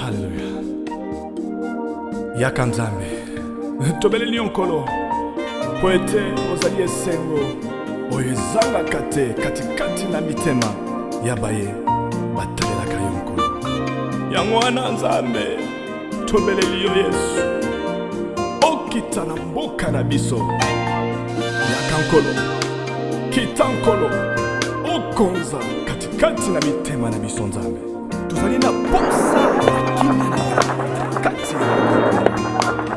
Hallelujah. Yakanzambe. Tobeleli onkolo. Poete ozali esengo. Oyezanga kate katikati na mitema. Yabaye batalelaka yo nkolo. Yango wana nzambe. Tobeleli yo Yesu. Okita na mboka na biso. Yakankolo. Kitankolo. Okonza katikati na mitema na biso nzambe. Tozali na posa ya kimia na yo. Kati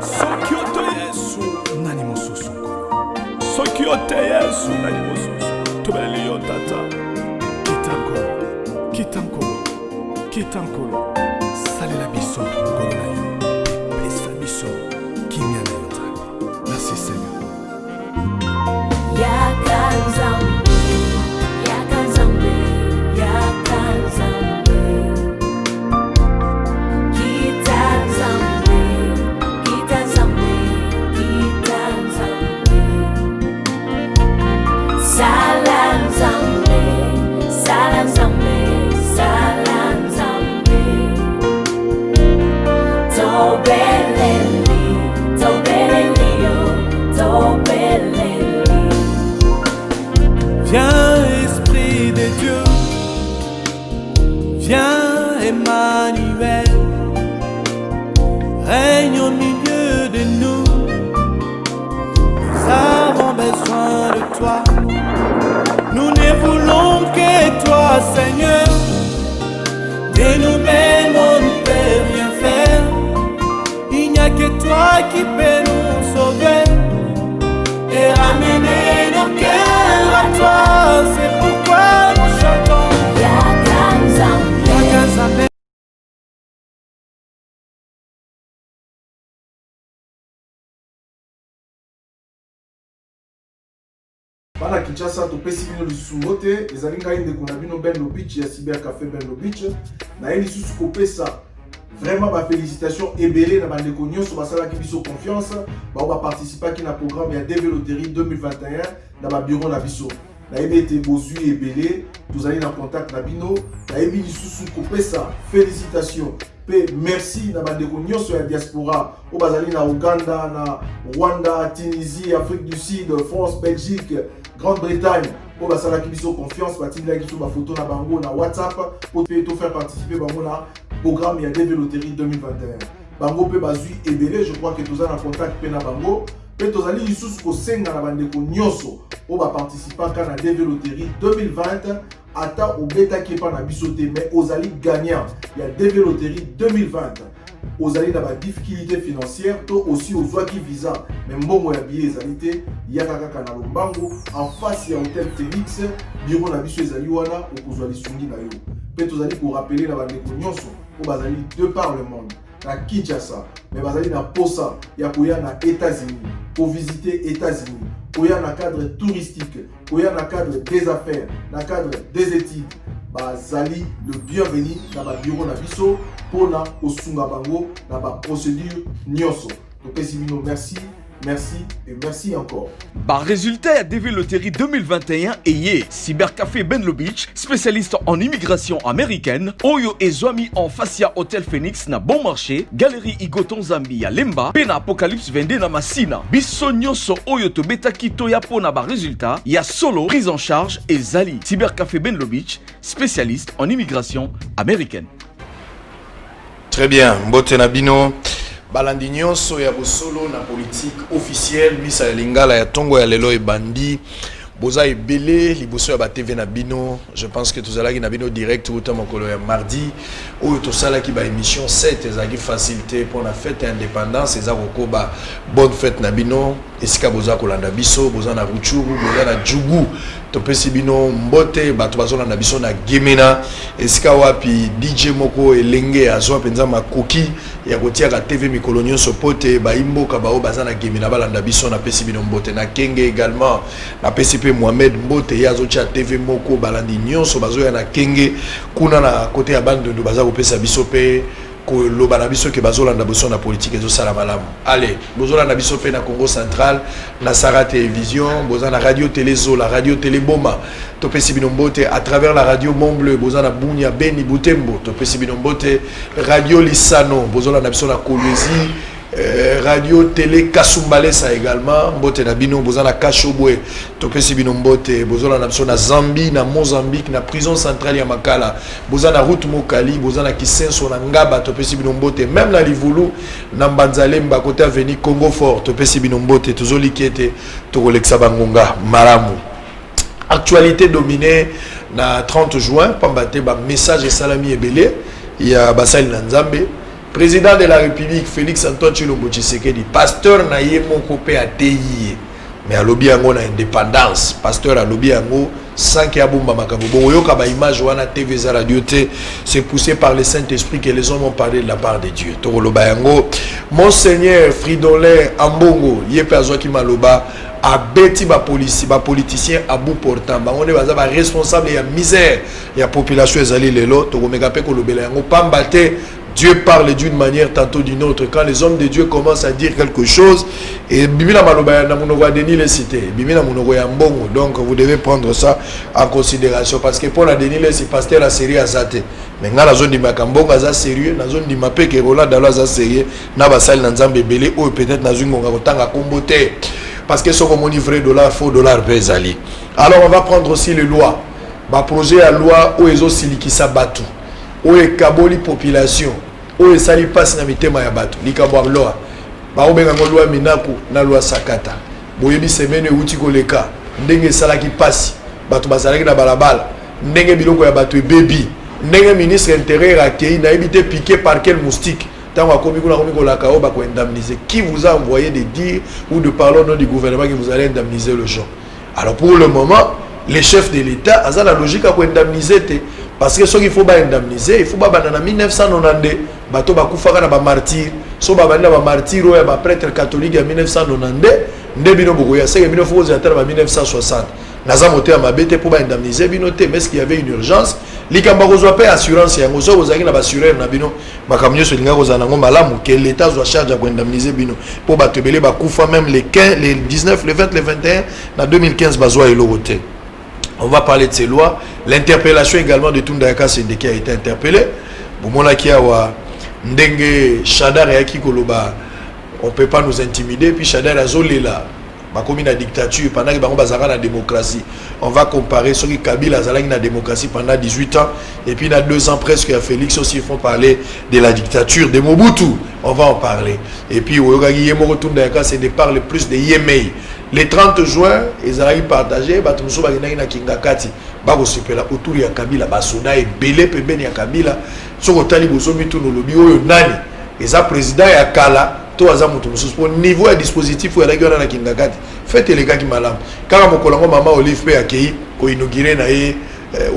soki oto Yesu nani mosusu nkolo. Soki ote Yesu nani mosusu. Tobeleli yo tata. Kitankolo. Kitankolo. Salela biso nkolo na yo. Pesa biso kimia na yo nzambe. Merci Seigneur. Yakanzambe. Viens Esprit de Dieu, viens Emmanuel, règne au milieu de nous. Nous avons besoin de toi, nous ne voulons que toi Seigneur. De nous-mêmes on ne peut rien faire, il n'y a que toi qui peux nous sauver et ramener nos cœurs à toi. C'est pourquoi nous chantons Yakanzambe. Bana Kinshasa topesi bino lisusu te ezali ngai ndeko na bino Ben Lobich ya Cyber Café Ben Lobich na ye lisusu kopesa vraiment ba félicitations ebele na bandeko nyonso basalaki biso confiance ba participaki na programme ya DV Loterie 2021 na ba bureau na biso na ebete bozui ebele tozali na contact na bino na ebi lisusu kopesa félicitations pe merci na bandeko nyonso ya diaspora o bazali na Uganda na Rwanda Tunisie Afrique du Sud France Belgique Grande-Bretagne pour basalaki biso confiance batindaki biso ba photo na bango na WhatsApp pour te faire participer bango na programme ya DV Loterie 2021 bango pe bazui ebele je crois que toza na contact pe na bango pe tozali lisusu ko senga na bandeko nyonso o ba participant na DV Loterie 2020 ata obetaki pa na biso te mais ozali gagnant ya DV Loterie 2020 ozali na ba difficulté financière to aussi ozwaki visa mais mbongo ya billet ezali te yaka kaka na Lombango en face ya Hôtel Phoenix bureau na biso ezali wana okozwa lisungi na yo pe tozali ko rappeler na bandeko nyonso o bazali de par le monde na Kinshasa mais bazali na posa ya koya na États-Unis pour visiter États-Unis koya na cadre touristique koya na cadre des affaires na cadre des études bazali le bienvenu na ba bureau na biso pona osunga bango na ba procédure nyonso topesi bino merci. Merci et merci encore. Par résultat à DV Loterie 2021 et Cybercafé Ben Lobich, spécialiste en immigration américaine, Oyo et Zwami en Facia Hôtel Phoenix na bon marché, Galerie Igoton Zambia Lemba, Pena Apocalypse Vende na Massina, Bissonyo so Oyo to Betaki Toyapo na ba résultat, ya solo prise en charge et Zali. Cybercafé Ben Lobich, spécialiste en immigration américaine. Très bien, Mbote Nabino. Balandi nyonso ya bosolo na politique officielle misa ya lingala ya tongo ya lelo ebandi boza ebele liboso ya ba TV na bino. Je pense que tozalaki na bino direct uta mokolo ya mardi oyo tosalaki ba émission 7 ezaki facilité pour la fête indépendance ezako ba bonne fête na bino esika boza kolanda biso boza na Ruchuru boza na Djugu topesi bino mbote bato bazona na biso na Gemena esika wapi DJ moko elenge azwa penza makoki ya kotia ka TV mikolo nyonso pote ba imboka bao baza na Gemena balanda biso na pesi bino mbote na Kenge également na PCP Mohamed Mbote ya zotia TV moko balandi nyonso bazoya na Kenge kuna na côté ya bande de baza kopesa biso pe ko loba na biso ke bazolanda boso na politique ezo sala malamu. Allez, bozolanda biso pe na Congo central, na Sara télévision, bozana radio télé Zola, radio télé Boma, topesi binombote à travers la radio Mont Bleu, bozana Bunya Beni Butembo, topesi binombote radio Lisano, bozolanda biso na Kolwezi, radio télé Kasumbalesa également, mbote na bino bozana Kashobwe, topesi binombote, bozolanda biso na Zambie, na Mozambique, na prison centrale ya Makala, bozana route Mokali, bozana Kisenso na Ngaba, topesi binombote, même na Livulu, na Mbanzalemba côté avenue Congo Fort, topesi binombote, tozoli kete, tokolexa bangonga, maramu. Actualité dominée na 30 juin, pambate ba message et salami ebele, il y a Basali Nanzambe, président de la République Félix Antoine Tshilombo Tshisekedi, pasteur na ye moko pe ateyi, mais a lobby yango na indépendance, pasteur a lobby yango sans qu'il y a bomba makabo. Bon, yoka ba image wana TV za radio te, c'est poussé par le Saint-Esprit que les hommes ont parlé de la part de Dieu. Toko loba yango, Monseigneur Fridolin Ambongo, yepe azwaki maloba a beti ba politicien à bout portant. Ba on est ba responsable ya misère ya population ezali lelo, toko meka pe ko lobela yango pambate. Dieu parle d'une manière, tantôt d'une autre. Quand les hommes de Dieu commencent à dire quelque chose, et Bibina Maloba na munogo a Denis les cité, Bibina munogo ya Mbongo. Donc vous devez prendre ça en considération. Parce que pour la Denis les c'est pasteur la série à Zate. Mais dans la zone de Makambongo, ça sérieux, dans la zone de Mapé, que Roland Daloa ça sérieux, na basal Nanzambe Belé, ou peut-être dans une Gonga comboté. Parce que ce qu'on dit vrai dollar, faux dollar, bezali. Alors on va prendre aussi les lois. Bah projet à loi, où ils ont siliki sabatu. Oye kaboli population oye sali passe na mitema ya bato likabwa loi ba obenga loi minaku na loi sakata boyebi semaine uti koleka ndenge salaki passe bato bazalaki na balabala ndenge biloko ya bato ebebi ndenge ministre intérieur akei na ebité piqué par quel moustique tant akomi kuna komi kolaka o ba ko indemniser. Qui vous a envoyé de dire ou de parler au nom du gouvernement que vous allez indemniser le gens? Alors pour le moment les chefs de l'État ont la logique à indemniser. Parce que ce qu'il faut indemniser, il faut en 1992, bato bakufaka na ba martyr, so ba banda ba martyr ou ba prêtre catholique en 1992, ndebino bokoya c'est que bino faut attendre en 1960. Naza moté à mabete pour indemniser binoté, mais est-ce qu'il y avait une urgence? Likamba kozwa pe assurance ya ngozo ozaki na assureur na bino, makamyo so linga kozana ngo malamu que l'État doit charge à indemniser bino pour batebele bakufa même les 15, les 19, les 20, les 21 na 2015 bazwa eloroté. On va parler de ces lois. L'interpellation également de Tundayaka Sende qui a été interpellé. Bomona Kiawa, Ndenge, Chadar et Aki Koloba, on ne peut pas nous intimider. Puis Chadar a Zolela, comme la dictature, pendant que Bazara la démocratie. On va comparer ce qui Kabila a la démocratie pendant 18 ans. Et puis il y a 2 ans presque, à Félix aussi, ils font parler de la dictature de Mobutu. On va en parler. Et puis, Oyogagi Yemoro Tundayaka Sende parle plus de Yemei. Le 30 juin, ils ont partagé, Batumso Bagina na Kingakati, Babo Sepela, autour de Kabila, Basoda et Belé Pebeni à Kabila, sur Tali Bozomi Tunolobi, Nani, et ça président et Akala, toi Azamutumso, pour niveau et dispositif où il y a na Kingakati, faites les gars qui m'aiment. Car mon collègue Maman Olive P. Akei, ko inauguré na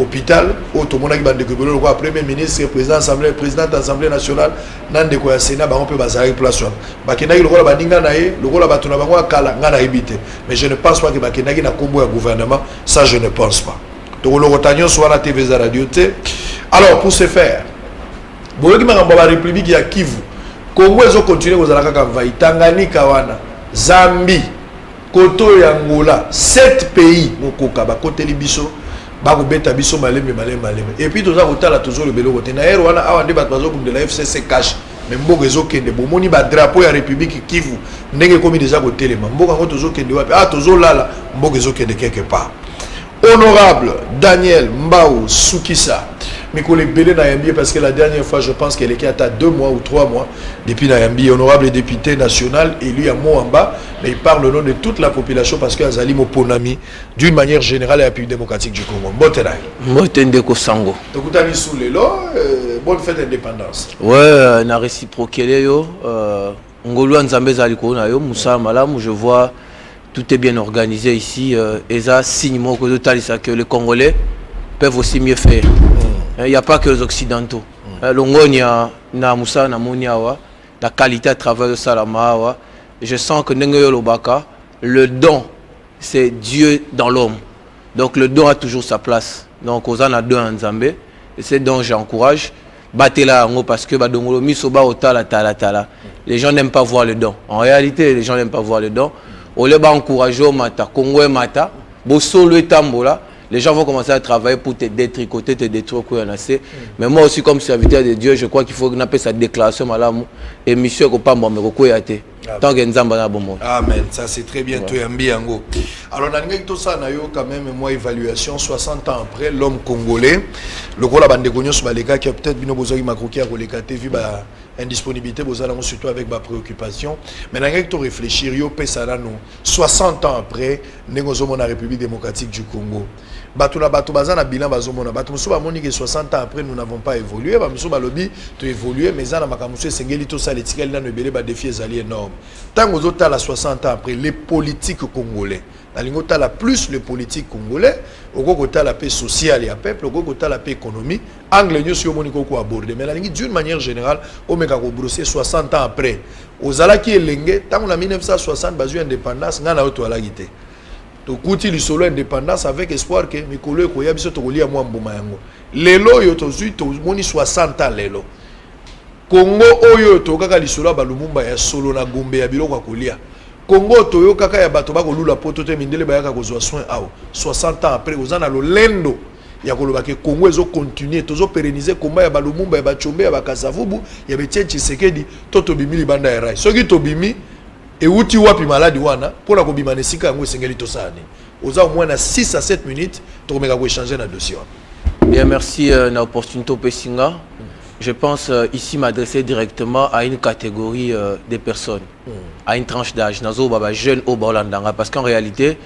hôpital, au Tomona qui va découvrir le premier ministre, président de l'Assemblée nationale, nan de quoi Sénat, on peut baser place. Bakenagi le rôle Badinga nae, le rôle Batuna Bango Kala, Ngana Ibite. Mais je ne pense pas que Bakenagi n'a combo un gouvernement, ça je ne pense pas. Donc le Rotagnon soit la TV à radio. Alors pour ce faire, Boyoki Maramba la République ya Kivu, Congo ils ont continué aux Alaka Vai, Tanganyika wana, Zambie, Koto et Angola, 7 pays, Mokoka, Bakote Libiso. Et puis tout ça toujours le bélo côté na wana awa débat bazo de la FCC cash mais mboka ezokende bomoni ba drapeau ya République Kivu ndenge komi déjà côté les mboka ngo tozokende wapi tozo lala mboka ezokende quelque part. Honorable Daniel Mbao Soukissa Mikole Belé Nayambi, parce que la dernière fois je pense qu'elle était à 2 mois ou 3 mois depuis Nayambi, honorable député national élu à Moamba, mais il parle au nom de toute la population parce que Azali Moponami d'une manière générale et la République démocratique du Congo. Mbotenay. Mbotendeko Sango. Tokutani sous les lois, bonne fête d'indépendance. Ouais, na réciproqué yo, Ngolo Nzambe Zaliko na yo, Moussa Malam, je vois tout est bien organisé ici et ça signe moi que les Congolais peuvent aussi mieux faire. Il n'y a pas que les Occidentaux. Longonia, na Moussa, na Moniawa, la qualité à travers le Salamawa. Je sens que Lobaka, le don, c'est Dieu dans l'homme. Donc le don a toujours sa place. Donc aux en a deux en Zambé. Et c'est donc j'encourage. batela yango parce que badongolo miso ba otala tala. Les gens n'aiment pas voir le don. En réalité, les gens n'aiment pas voir le don. On les va encourager au mata, Congo et mata, bo solo et tambola. Les gens vont commencer à travailler pour te détricoter, te détruire quoi en assez. Mais moi aussi comme serviteur de Dieu, je crois qu'il faut qu'on appelle sa déclaration malamu et monsieur ko pas me ko yate. Tant que nzamba na bomo. Amen, ça c'est très bien toi yambi yango. Alors nangai tout ça na yo quand même moi évaluation 60 ans après l'homme congolais. Le ko la bande gonyo sur baleka qui peut-être bino bozoki makroki a koleka te vu ba indisponibilité bozala surtout avec ma préoccupation. Mais nangai to réfléchir yo pesala no 60 ans après négozo na République démocratique du Congo. Batula batu bazana bilan bazomona batu musu ba moni que 60 ans après nous n'avons pas évolué ba musu ba lobby to évoluer mais za na makamusu sengeli to sala etikali na nebele ba défi ezali énorme. Tant aux autres à 60 ans après les politiques congolais la lingo la plus les politiques congolais au côté la paix sociale et à peuple au côté la paix économie angle nous sur moni ko aborder mais la ligne d'une manière générale au meka ko brosser 60 ans après aux ala qui elenge tant en 1960 bazu indépendance ngana auto ala gité to kuti li solo indépendance avec espoir que mikolo ko yabiso to kolia mwa mboma yango lelo yo to zui to moni 60 ans lelo Congo oyo to kaka li solo ba Lumumba ya solo na gombe ya biloko kolia Congo to yo kaka ya bato ba ko lula poto te mindele ba yaka ko zwa soin awo 60 ans après ozana lo lendo ya koloba ke Congo ezo continuer tozo pérenniser combat ya ba Lumumba ya ba Chombe ya ba Kasavubu ya Etienne Tshisekedi to bimili banda ya rai soki to bimi et outi wapi maladi wana pour la kobima nesika yango esengeli to sani oza au moins na 6 à 7 minutes to meka ko échanger na dossier. Bien merci na opportunité pesinga. Je pense ici m'adresser directement à une catégorie de personnes, à une tranche d'âge, nazo baba jeune au Balandanga parce qu'en réalité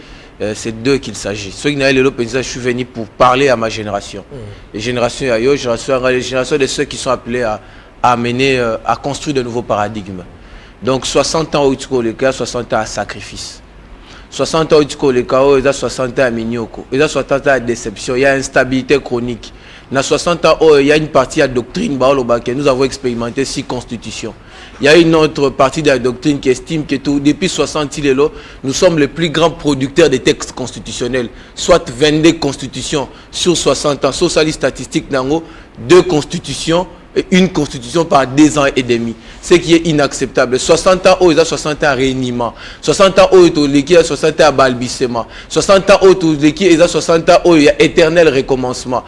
c'est d'eux qu'il s'agit. Ceux qui n'ont pas je suis venu pour parler à ma génération. Les générations les générations de ceux qui sont appelés à amener à construire de nouveaux paradigmes. Donc 60 ans au Tiko 60 ans à sacrifice. 60 ans au Tiko il y a 60 ans à Mignoko, il y a 60 ans à déception, il y a instabilité chronique. Dans 60 ans, il y a une partie de la doctrine que nous avons expérimenté 6 constitutions. Il y a une autre partie de la doctrine qui estime que depuis 60 ans, nous sommes les plus grands producteurs de textes constitutionnels. Soit 22 constitutions sur 60 ans. Sur les statistiques, 2 constitutions et une constitution par 2 ans et demi. Ce qui est inacceptable. 60 ans, il y a 60 ans réuniment. 60 ans, il y a 60 ans balbutiement. 60 ans, il y a 60 ans, il y a éternel recommencement.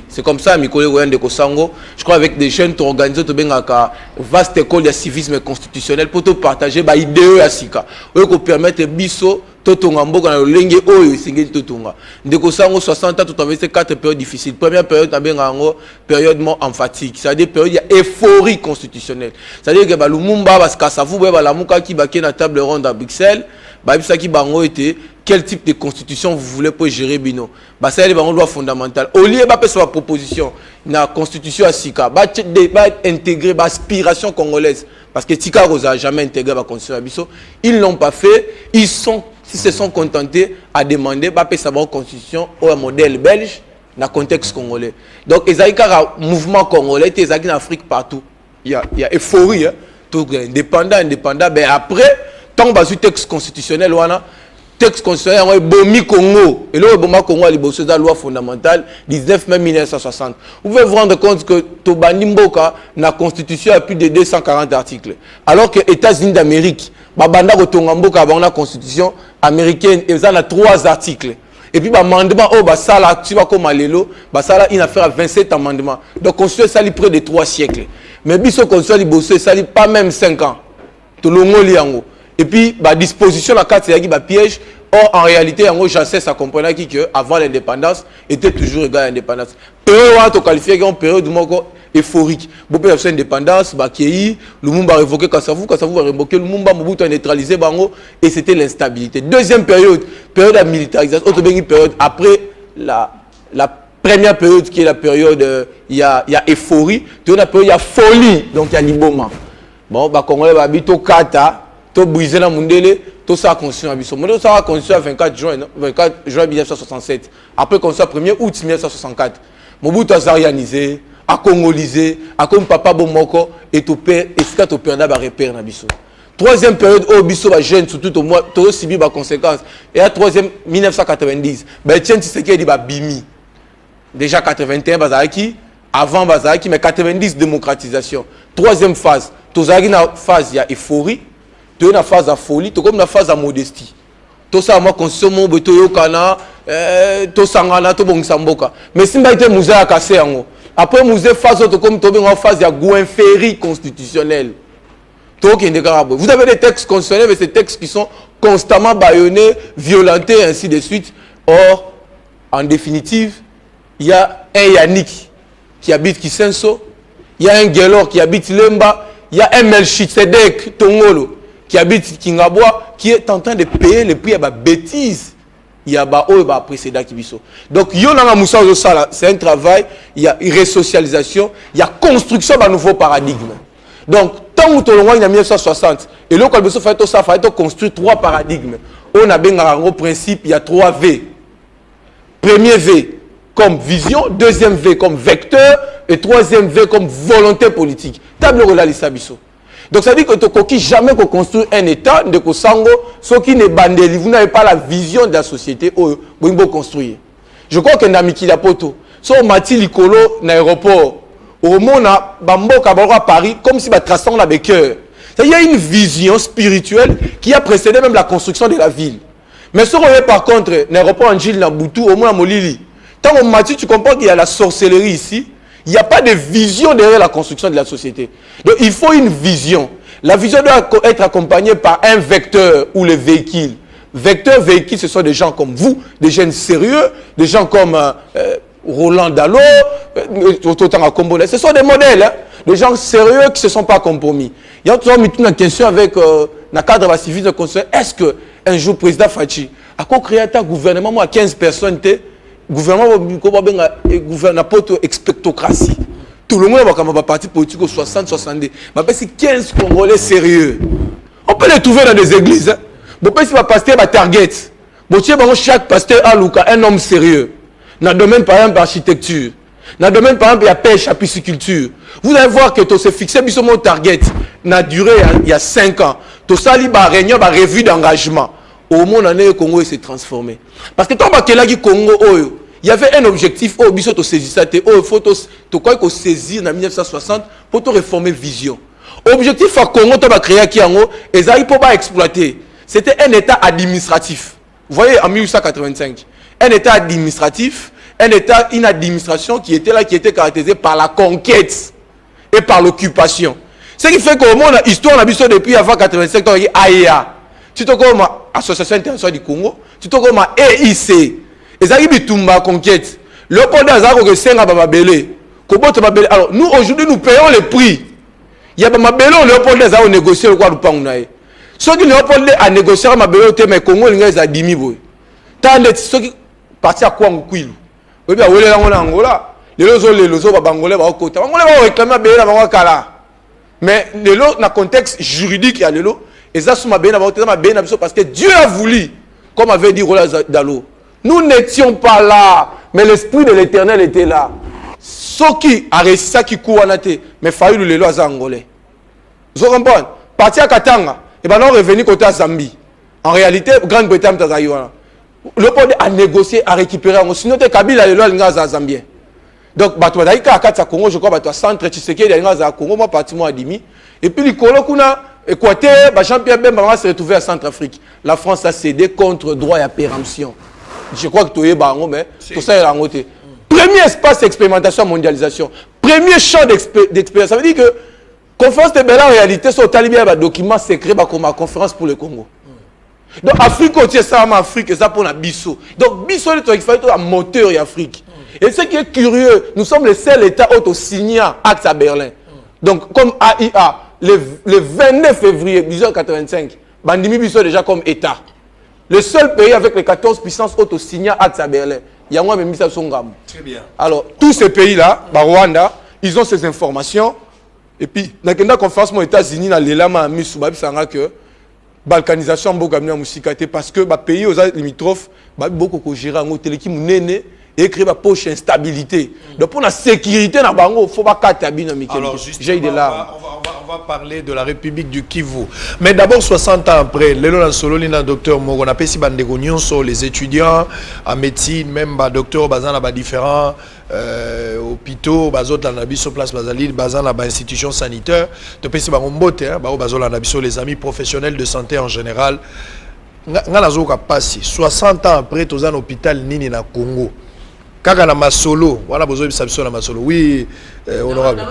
C'est comme ça, je crois avec des jeunes, tu organises une vaste école de civisme constitutionnel pour te partager des idées à Sika. Pour permettre biso totonga mboka na lenge oyo singeli totonga ndeko sango 60 ans tout en 4 périodes difficiles. Première période tabenga période emphatique, c'est-à-dire période ya euphorie constitutionnelle. C'est-à-dire que ba Lumumba parce que ça vous ba la muka ki ba na table ronde à Bruxelles, ba bisa ki bango était quel type de constitution vous voulez pour gérer bino. Ba ça les bango loi fondamentale. Au lieu ba sa proposition na constitution à Sika, ba intégrer ba aspiration congolaise parce que Tika Rosa jamais intégré la constitution à Bisso, ils l'ont pas fait, ils se sont contentés à demander bah sa constitution au modèle belge dans le contexte congolais. Donc il y a un mouvement congolais, il y a en Afrique partout. Il y a euphorie, hein, tout indépendant, ben après tant que le texte constitutionnel texte constitutionnel est bomi Congo et là bomi Congo a libéré la loi fondamentale 19 mai 1960. Vous pouvez vous rendre compte que Tobani Mboka na constitution a plus de 240 articles alors que États-Unis d'Amérique babanda kotonga mboka ba na constitution américaine et ça a 3 articles et puis amendement oh ba sala tu vas comme lelo ba sala une affaire à 27 amendements donc constitution ça li près de 3 siècles mais biso constitution li ça li pas même 5 ans to longoli yango. Et puis, la disposition la carte c'est un piège. Or, en réalité, j'essaie à comprendre que avant l'indépendance, était toujours égal à l'indépendance. Période où on qualifie une période euphorique. Bon, pour l'indépendance, Lumumba a révoqué Kassavou a révoqué Lumumba, Mobutu a neutralisé Bango, et c'était l'instabilité. Deuxième période de militarisation, autre période après la première période qui est la période, il y a euphorie, la période, il y a folie, donc il y a Liboma. Bon, Congolais va habiter au Kata. To briser la mundele to sa constitution abiso mondo sa constitution 24 juin 1967 après constitution 1er août 1964 Mobutu a zarianisé a congolisé a comme papa bomoko et to père et ce to père ba repère na biso. Troisième période au biso ba jeune surtout au mois to subi ba conséquences et la troisième 1990 ba Etienne Tshisekedi ba bimi déjà 81 bazaki avant bazaki mais 90 démocratisation. Troisième phase, tozaki na phase ya euphorie, to na phase ya folie, to comme na phase ya modestie. To ça moi consomme beto yokana to sangana to bongisa mboka. Mais simba ite musée ya kase yango. Après musée phase to comme to benga phase ya goût inféri constitutionnel. Vous avez des textes constitutionnels, mais ces textes qui sont constamment bâillonnés, violentés, ainsi de suite. Or, en définitive, il y a un Yannick qui habite Kisenso, il y a un Gelor qui habite Lemba, il y a un Melchizedek Tongolo qui habite Kingabwa, qui est en train de payer le prix à la bêtise. Il y a un précédent qui biso. Donc, c'est un travail, il y a une resocialisation, il y a construction d'un nouveau paradigme. Donc, tant que tu as en 1960, et là, quand il faut construire 3 paradigmes. On a bien un principe, il y a 3 V. Premier V comme vision, deuxième V comme vecteur, et troisième V comme volonté politique. Table relais Sabiso. Donc, ça veut dire que tu n'as jamais construire un État, de Kosango, ceux qui ne bandent, vous n'avez pas la vision de la société où vous pouvez construire. Je crois que Namiki Lapoto, si on m'a dit l'icolo dans l'aéroport, au monde à Paris, comme si traçant la cœur. Il y a une vision spirituelle qui a précédé même la construction de la ville. Mais si on regarde par contre l'aéroport en Gilles, Namboutou, au moins à Molili, tant qu'on m'a dit, tu comprends qu'il y a la sorcellerie ici, il n'y a pas de vision derrière la construction de la société. Donc il faut une vision. La vision doit être accompagnée par un vecteur ou le véhicule. Vecteur, véhicule, ce sont des gens comme vous, des jeunes sérieux, des gens comme Roland Dallot, ce sont des modèles, hein, des gens sérieux qui ne se sont pas compromis. Il y a toujours une question avec le cadre civil de conseil. Est-ce qu'un jour, le président Fachi a créé un gouvernement à 15 personnes, gouvernement pour expectocratie. Tout le monde va parti politique au 60-70. Mais c'est 15 Congolais sérieux. On peut les trouver dans des églises. Bon, si le pasteur va target, chaque pasteur a un homme sérieux. Dans le domaine, par exemple, d'architecture, dans le domaine, par exemple, il y a pêche, la pisciculture. Vous allez voir que tu s'est fixé mon target, n'a duré il y a 5 ans. Tu as réunion, revue d'engagement. Au monde, le Congo s'est transformé. Parce que tant que Congo, il y avait un objectif, il faut saisir en 1960 pour te réformer vision. Objectif à Congo, tu as créé Kiango, et ça, il faut pas exploiter. C'était un État administratif. Vous voyez, en 1885. Un État administratif, une administration qui était là, qui était caractérisée par la conquête et par l'occupation. Ce qui fait qu'au monde, l'histoire n'a pas depuis avant 85 ans, il y a AIA. Tu te comme Association internationale du Congo, tu te comme EIC. Et ça qui est conquête. Le pôle d'Azaro que c'est un bababélé. Alors, nous, aujourd'hui, nous payons le prix. Il y a bababélé, le pôle d'Azaro négocier le quoi nous parlons. Ceux qui le pôle a négocié bababélé, mais Congo, il y a 10 000. Tant de ceux qui parti à quoi Kwilu. Oui, bien, oui, là, on a Angola. Les autres, Bangolais, Bangolais, vont réclamer Béla, Bangokala. Mais dans le contexte juridique, il y a les lots. Et ça, c'est parce que Dieu a voulu, comme avait dit Roland Dallot. Nous n'étions pas là, mais l'esprit de l'Éternel était là. Ceux qui a réussi ça, qui courent en athée, mais failli les lois angolais. Vous comprenez? Parti à Katanga, et bien, on est revenu côté à Zambie. En réalité, Grande-Bretagne, le peuple a négocié, a récupéré. Sinon, Kabila les lois à Zambien. Donc, il y a Congo, je crois, centre Tshisekedi, il y a Congo, moi, parti à Dimi. Et puis, Équateur, Jean-Pierre Bemba se retrouvé à Centrafrique. La France a cédé contre droit à péremption. Je crois que tu es bango, mais tout ça est en côté. Premier espace d'expérimentation mondialisation. Premier champ d'expérience. Ça veut dire que conférence de Bella en réalité, c'est au talibé un document secret comme la conférence pour le Congo. Donc, Afrique, c'est ça, Afrique, c'est ça pour la Bisso. Donc, Bisso, il faut être un moteur en Afrique. Et ce qui est curieux, nous sommes les seuls États auto-signés acte à Berlin. Donc, comme AIA, le 29 février 1885, Bandimi Bisso déjà comme État. Le seul pays avec les 14 puissances auto-signés acte à Berlin. Il y a moi même mis ça son gamme. Très bien. Alors, tous ces pays-là, Rwanda, ils ont ces informations. Et puis, dans la conférence aux États-Unis, dans l'élément mis sous que balkanisation beaucoup parce que les pays aux limitrophes beaucoup gérer en hôtel qui m'nene et créer une poche instabilité. Donc pour la sécurité na bango faut pas katabino Mikel. Alors justement, on va parler de la République du Kivu. Mais d'abord 60 ans après, le solo lina docteur Mogo na pesi bandeko nyonso les étudiants en médecine même ba docteur bazana ba différents hôpitaux bazot la biso place bazali bazana ba institutions sanitaires to pesi bango mbote ba bazola na biso les amis professionnels de santé en général. Nga zoka passi 60 ans après tozan hôpital nini na Congo. Kaka na masolo, voilà besoin de biso na masolo. Oui, honorable.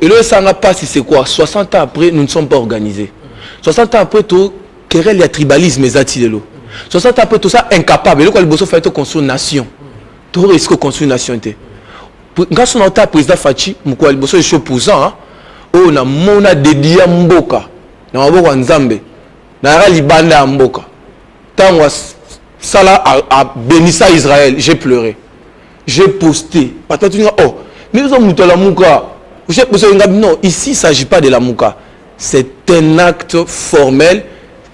Et le Sanga passe, c'est quoi? 60 ans après, nous ne sommes pas organisés. 60 ans après, tout, querelle, il y a tribalisme, mais 60 ans après, tout ça, incapable. Et le quoi, le besoin de faire construire une nation. Tout risque de construire une nation. Quand on a président Fachi, le besoin de choses posant, on a mona dédié à Mboka. On a beaucoup de Nzambe. On a Libanda à Mboka. Tant Salah a béni ça Israël, j'ai pleuré. J'ai posté. Oh, mais nous avons la mouka. Non, ici il ne s'agit pas de la mouka. C'est un acte formel,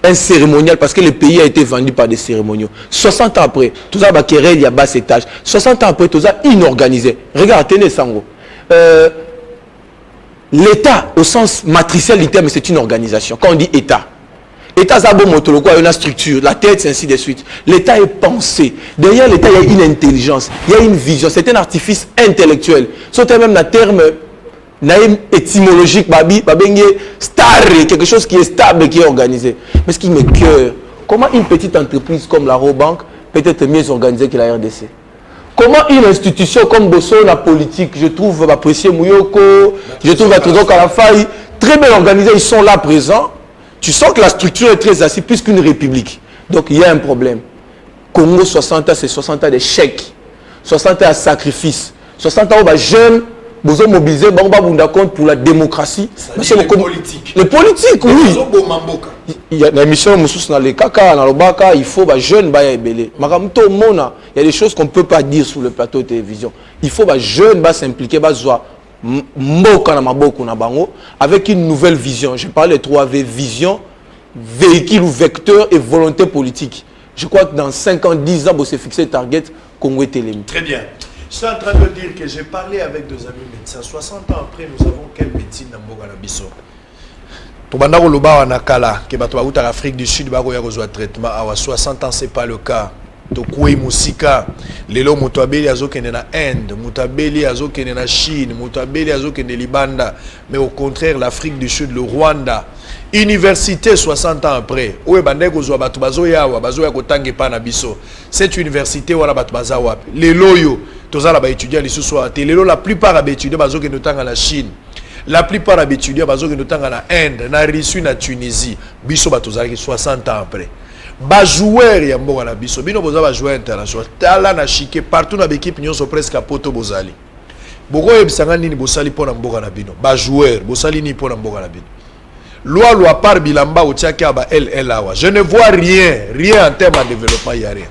un cérémonial, parce que le pays a été vendu par des cérémoniaux. 60 ans après, tout ça, il y a bas étage. 60 ans après, tout ça, inorganisé. Regarde, tenez Sango. L'État, au sens matriciel du terme, c'est une organisation. Quand on dit État, État Zabo Motoloko a une structure, la tête, c'est ainsi de suite. L'État est pensé. Derrière l'État, il y a une intelligence, il y a une vision. C'est un artifice intellectuel. C'est même un terme étymologique, star, quelque chose qui est stable, qui est organisé. Mais ce qui me cœur, comment une petite entreprise comme la Robank peut être mieux organisée que la RDC? Comment une institution comme Bosso, la politique, je trouve apprécié Mouyoko, je trouve à Trudeau Kalafai, très bien organisée, ils sont là présents. Tu sens que la structure est très assise, plus qu'une république. Donc il y a un problème. Congo 60 ans, c'est 60 ans d'échec, 60 ans de sacrifice, 60 ans où les jeunes ont mobilisé pour la démocratie. Le politique. Le politique, oui. Il y a des missions dans les caca, dans le baka, il faut les jeunes il y a des choses qu'on ne peut pas dire sur le plateau de télévision. Il faut les jeunes s'impliquer, avec une nouvelle vision. Je parle de 3V, vision, véhicule ou vecteur et volonté politique. Je crois que dans 5 ans, 10 ans, vous s'est fixé target Congo Télém. Très bien. Je suis en train de dire que j'ai parlé avec deux amis médecins. 60 ans après, nous avons quelle médecine dans Mboka na biso? Tobandako loba wana kala ke bato ba uta Afrique du Sud ba ko ya kozwa traitement awa 60 ans c'est pas le cas. Tokui musika lelo mutabeli azokende na Inde, mutabeli azokende na Chine, mutabeli azokende Libanda, mais au contraire l'Afrique du Sud, le Rwanda, université 60 ans après, oye bande kozwa bato bazoyawa, bazoya kotange pa na biso. Cette université wala bato bazawa. Lelo yo tozala ba étudiants lisusu ate lelo la plupart ba étudiants bazokende tanga na Chine. La plupart des étudiants bazokende tanga na Inde, na Russie, na Tunisie, biso bato zalaki 60 ans après. Ba joueur ya mboka na biso bino boza ba joueur international tala na chike partout na équipe nyonso presque poto bozali boko yebisanga nini bosali pona mboka na bino ba joueur bosali ni pona mboka na bino loi par bilamba otiaki ba LLA je ne vois rien en termes de développement, il y a rien.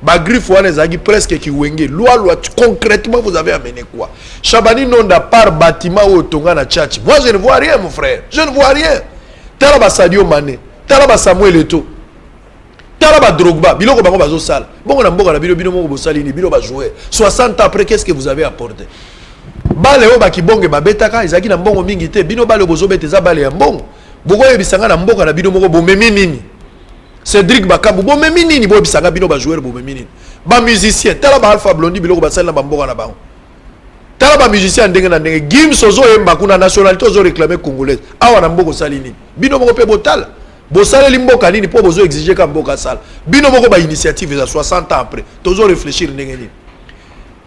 Ba griffe wana ezaki presque kiwenge loi concrètement vous avez amené quoi? Chabani nonda par bâtiment au tonga na tchatch, moi je ne vois rien mon frère, je ne vois rien. Tala ba Sadio Mané, tala ba Samuel Eto'o, tala ba Drogba, biloko bango bazo sala. Bongo na mboka na bino moko bosali ni bino ba jouer. 60 ans après qu'est-ce que vous avez apporté? Bale o ba kibonge ba betaka ezaki na mbongo mingi te, bino bale bozo beteza bale ya mbongo. Boko yebisanga na mboka na bino moko bomemi nini? Cédric Bakambu bomemi nini bo bisanga bino ba joueur bomemi nini? Ba musicien tala ba Alpha Blondy biloko basali na ba mboka na bango. Tala ba musicien ndenge na ndenge Gims ozo yemba kuna nationalité ozo réclamer congolaise. Awa na mboko sali nini? Bino moko pe botala. Bosale limboka nini po bozo exiger ka mboka sala. Bino moko ba initiative za 60 ans après. Tozo réfléchir ndenge nini?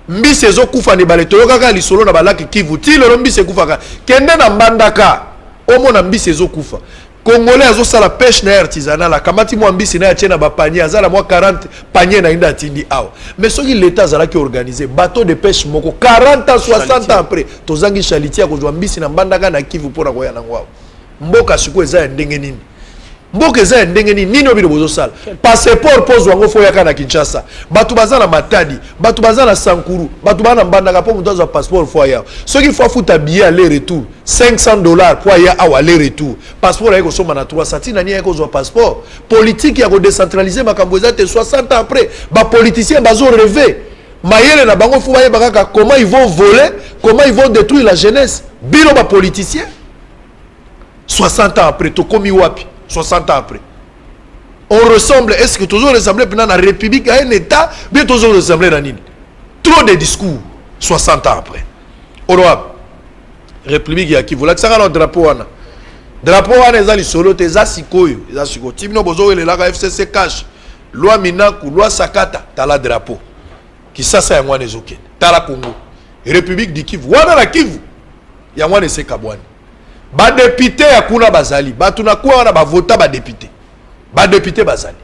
Mbisi ezo kufa ni bale toyoka ka lisolo na balaki Kivu. Ti lelo mbisi kufa kende na mbandaka. Omo na mbisi ezo kufa. Congolais azo sala pêche na artisanal la kamati mo mbisi na ya tiena ba panier azala mo 40 panier na inda tindi awa. Mais soki l'état zala ki organiser bateau de pêche moko 40 ans 60 ans après tozangi chalitier ko zwa mbisi na mbandaka na Kivu pona koya na ngwa. Mboka siko eza ndenge nini? mboka eza ndenge nini obi bozo sala passeport pose wango fo yaka na Kinshasa batu bazana Matadi batu bazana Sankuru batu bana mbandaka po muto za passeport fo ya soki fo futa billet aller retour $500 pour ya awa aller retour passeport ayeko soma na 300 tina ni ayeko zo passeport politique ya ko décentraliser makambo eza te 60 ans après ba politiciens bazo rêver mayele na bango fo baye bakaka comment ils vont voler comment ils vont détruire la jeunesse bino ba politiciens 60 ans après to komi wapi 60 ans après. On ressemble, est-ce que toujours ressemble à la République, à un État, bien toujours ressemble à Nini. Trop de discours, 60 ans après. Oroab, République ya Kivu, là, ça a le drapeau. Drapeau, on est allé solo, t'es asikoyo, t'es asikoyo. Timno bozo, il est là, FCC cash. Loi Minaku, loi Sakata, t'as la drapeau. Qui ça, c'est un moine ezoken. T'as la Congo. République du Kivu. Wana la Kivu. Y'a moine ese kabouane. Ba député ya kuna bazali ba tunakuwa wana ba vota ba député ba député bazali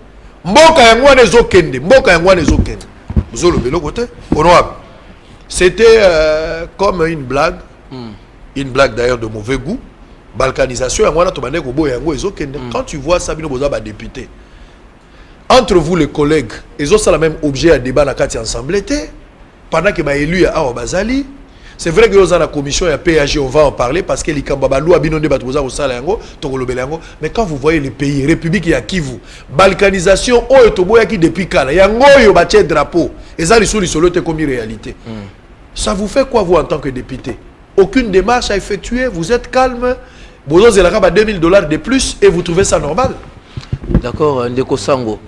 mboka ya ngwane ezokende mboka ya ngwane ezokende bozolo belo côté honorable c'était comme une blague d'ailleurs de mauvais goût balkanisation ya ngwana to bande ko boya yango ezokende quand tu vois ça bino boza ba député entre vous les collègues ezo ça la même objet à débat na kati ensemble était pendant que ba élu ya awa bazali. C'est vrai que dans la commission, il y a PAG, on va en parler parce que les Kambabalou a binondé Batouza au Salango, Togolobelango. Mais quand vous voyez les pays, République, il y a Kivu, balkanisation, oh, Toboya qui depuis Kala, il y a Ngoyo, Baché, drapeau, et ça, les sous comme réalité. Ça vous fait quoi, vous, en tant que député? Aucune démarche à effectuer, vous êtes calme, vous avez $2,000 de plus et vous trouvez ça normal? D'accord, Ndeko Sango.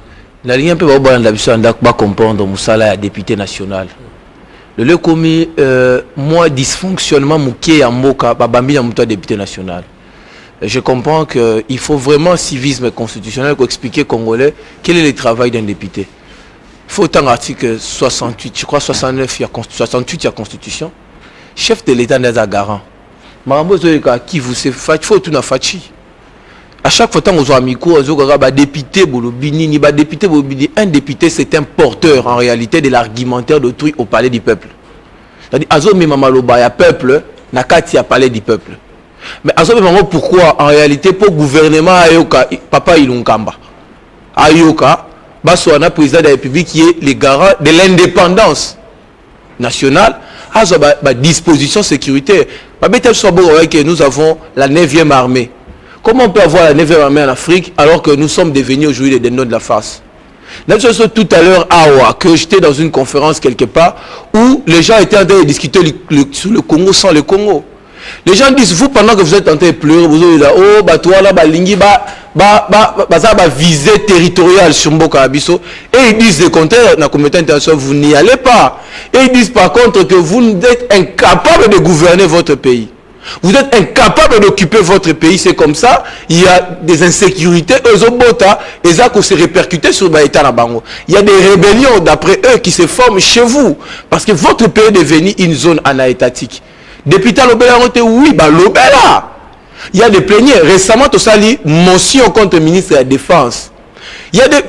La ligne un peu va comprendre Moussala est député national. Le commis, moi, dysfonctionnement mouké à Moka, babambi à Mouta député national. Je comprends qu'il faut vraiment civisme constitutionnel pour expliquer aux Congolais quel est le travail d'un député. Il faut autant article 68, je crois 69, il y a 68, il y a constitution. Chef de l'État n'est pas garant. Marambo qui vous c'est fait, il faut tout na fachi. À chaque fois, on a micro, député, un député, c'est un porteur en réalité de l'argumentaire d'autrui au palais du peuple. C'est-à-dire, il y a peuple, il y a palais du peuple. Mais pourquoi en réalité, pour le gouvernement, Papa Ilunkamba, Ayoka, Baswana, président de la République, qui est le garant de l'indépendance nationale, à la disposition sécuritaire. Nous avons la 9e armée. Comment on peut avoir la 9e armée en Afrique alors que nous sommes devenus aujourd'hui des noms de la face? Tout à l'heure, que j'étais dans une conférence quelque part où les gens étaient en train de discuter sur le Congo sans le Congo. Les gens disent, vous, pendant que vous êtes en train de pleurer, vous avez là, oh, toi là, lingi, visée territoriale sur Mboka Abisso. Et ils disent le contraire, dans la communauté internationale, vous n'y allez pas. Et ils disent par contre que vous êtes incapable de gouverner votre pays. Vous êtes incapable d'occuper votre pays, c'est comme ça. Il y a des insécurités, et ça se répercuter sur l'État Nabango. Il y a des rébellions, d'après eux, qui se forment chez vous. Parce que votre pays est devenu une zone anaétatique. Depuis l'Obéla, oui, l'Obéla. Il y a des plénières. Récemment, tout ça, motion contre le ministre de la Défense. Il y a des...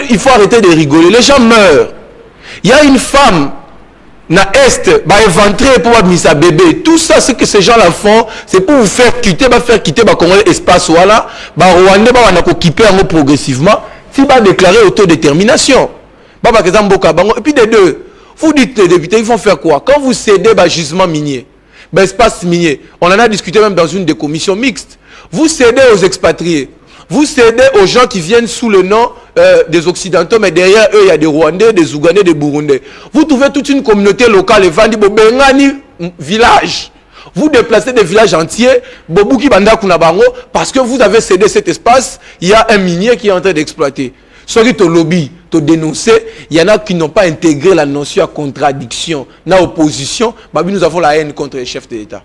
Il faut arrêter de rigoler. Les gens meurent. Il y a une femme na est, éventré pour mettre bébé. Tout ça, ce que ces gens-là font, c'est pour vous faire quitter Congolais espace voilà, Rwandais va occuper progressivement, si va déclarer autodétermination. Et puis des deux, vous dites les députés, ils vont faire quoi? Quand vous cédez gisement minier, espace minier, on en a discuté même dans une des commissions mixtes, vous cédez aux expatriés. Vous cédez aux gens qui viennent sous le nom des Occidentaux, mais derrière eux, il y a des Rwandais, des Ougandais, des Burundais. Vous trouvez toute une communauté locale, et Vandi Bengani village. Vous déplacez des villages entiers, Bobuki Banda Kunabango, parce que vous avez cédé cet espace, il y a un minier qui est en train d'exploiter. Soit tu lobby, tu dénoncer, il y en a qui n'ont pas intégré la notion à contradiction, na opposition, nous avons la haine contre les chefs de l'État.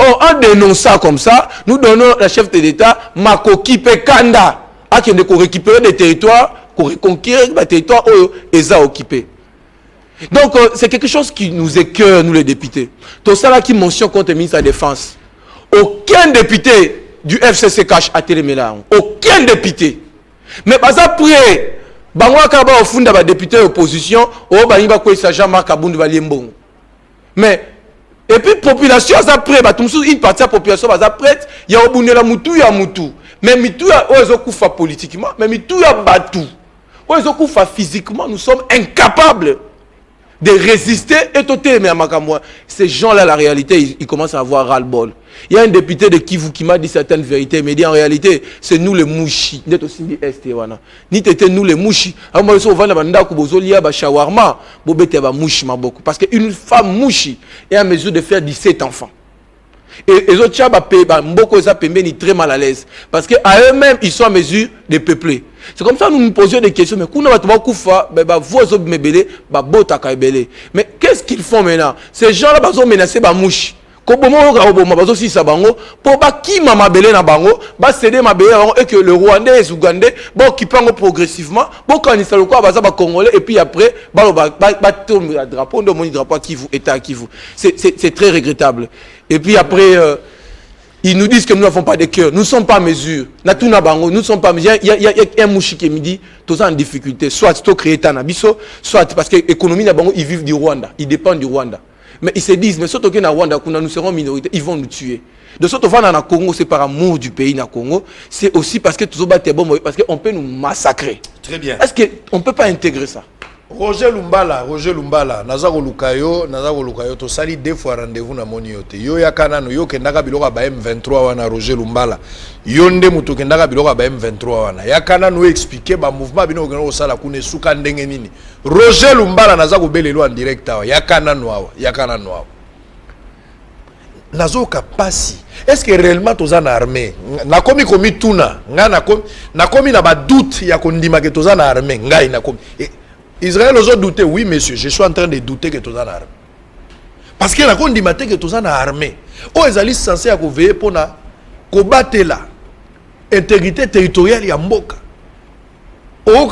Or, en dénonçant comme ça, nous donnons la chef de l'État Makoki Pekanda à qui on récupérer des territoires, pour reconquérir des territoires où ils ont occupés. Donc, c'est quelque chose qui nous écœure, nous les députés. Tout ça là qui mentionne contre le ministre de la Défense. Aucun député du FCC cache à Téléméla. Aucun député. Mais pas après, Bangwakaba au fond de la député opposition, au Baniba Kouissa Jean-Marc Abound Valiembon. Mais et puis population après une partie de la population va prête il y a Obunela Moutou il y a Moutou Mais mituya ozo kufa politiquement, mais mituya batu. Ozo kufa physiquement, nous sommes incapables de résister et tout mais à Makamwa. Ces gens-là, la réalité, ils commencent à avoir ras-le-bol. Il y a un député de Kivu qui m'a dit certaines vérités, mais il dit en réalité, c'est nous les mouchis. Ni t'étais nous les mouchis. Parce qu'une femme mouchi est en mesure de faire 17 enfants. Et les autres sont très mal à l'aise. Parce qu'à eux-mêmes, ils sont en mesure de peupler. C'est comme ça que nous nous posions des questions. Mais qu'est-ce qu'ils font maintenant? Ces gens-là, ils ont menacé les mouches. Et que le Rwandais et les Ougandais qui prennent progressivement, et puis après, le drapeau à Kivu, État à Kivu. C'est très regrettable. Et puis après, ils nous disent que nous n'avons pas de cœur. Nous ne sommes pas à mesure. Nous ne sommes pas à mesure. Il y a un mouchi qui me dit, tous en difficulté. Soit tu créer ta nabiso, soit parce que l'économie, ils vivent du Rwanda. Ils dépendent du Rwanda. Mais ils se disent, mais surtout que dans Rwanda, nous serons minorité, ils vont nous tuer. De ce fait, dans le Congo, c'est par amour du pays, dans le Congo. C'est aussi parce que tous parce qu'on peut nous massacrer. Très bien. Est-ce qu'on ne peut pas intégrer ça? Roger Lumbala, Nazaro Lukayo, to sali 2 fois rendez-vous na moni yote. Yo yakana no yo kendaka biloka ba M23 wana Roger Lumbala. Yonde muto kendaka biloka ba M23 wana. Yakana no expliquer ba mouvement bino ngeno sala kune suka ndenge nini. Roger Lumbala nazako belelo en direct awa. Yakana no awa. Nazoka pasi. Est-ce que réellement toza na armée? Na komi tuna, nga na komi na ba doute ya kondima ke toza na armée, ngai na komi. Israël a douté, oui monsieur, je suis en train de douter que tu as une armée. Parce que la condimate que tu as une armée. Oh, ils sont censés veiller pour combattre la intégrité territoriale ya mboka. Oh,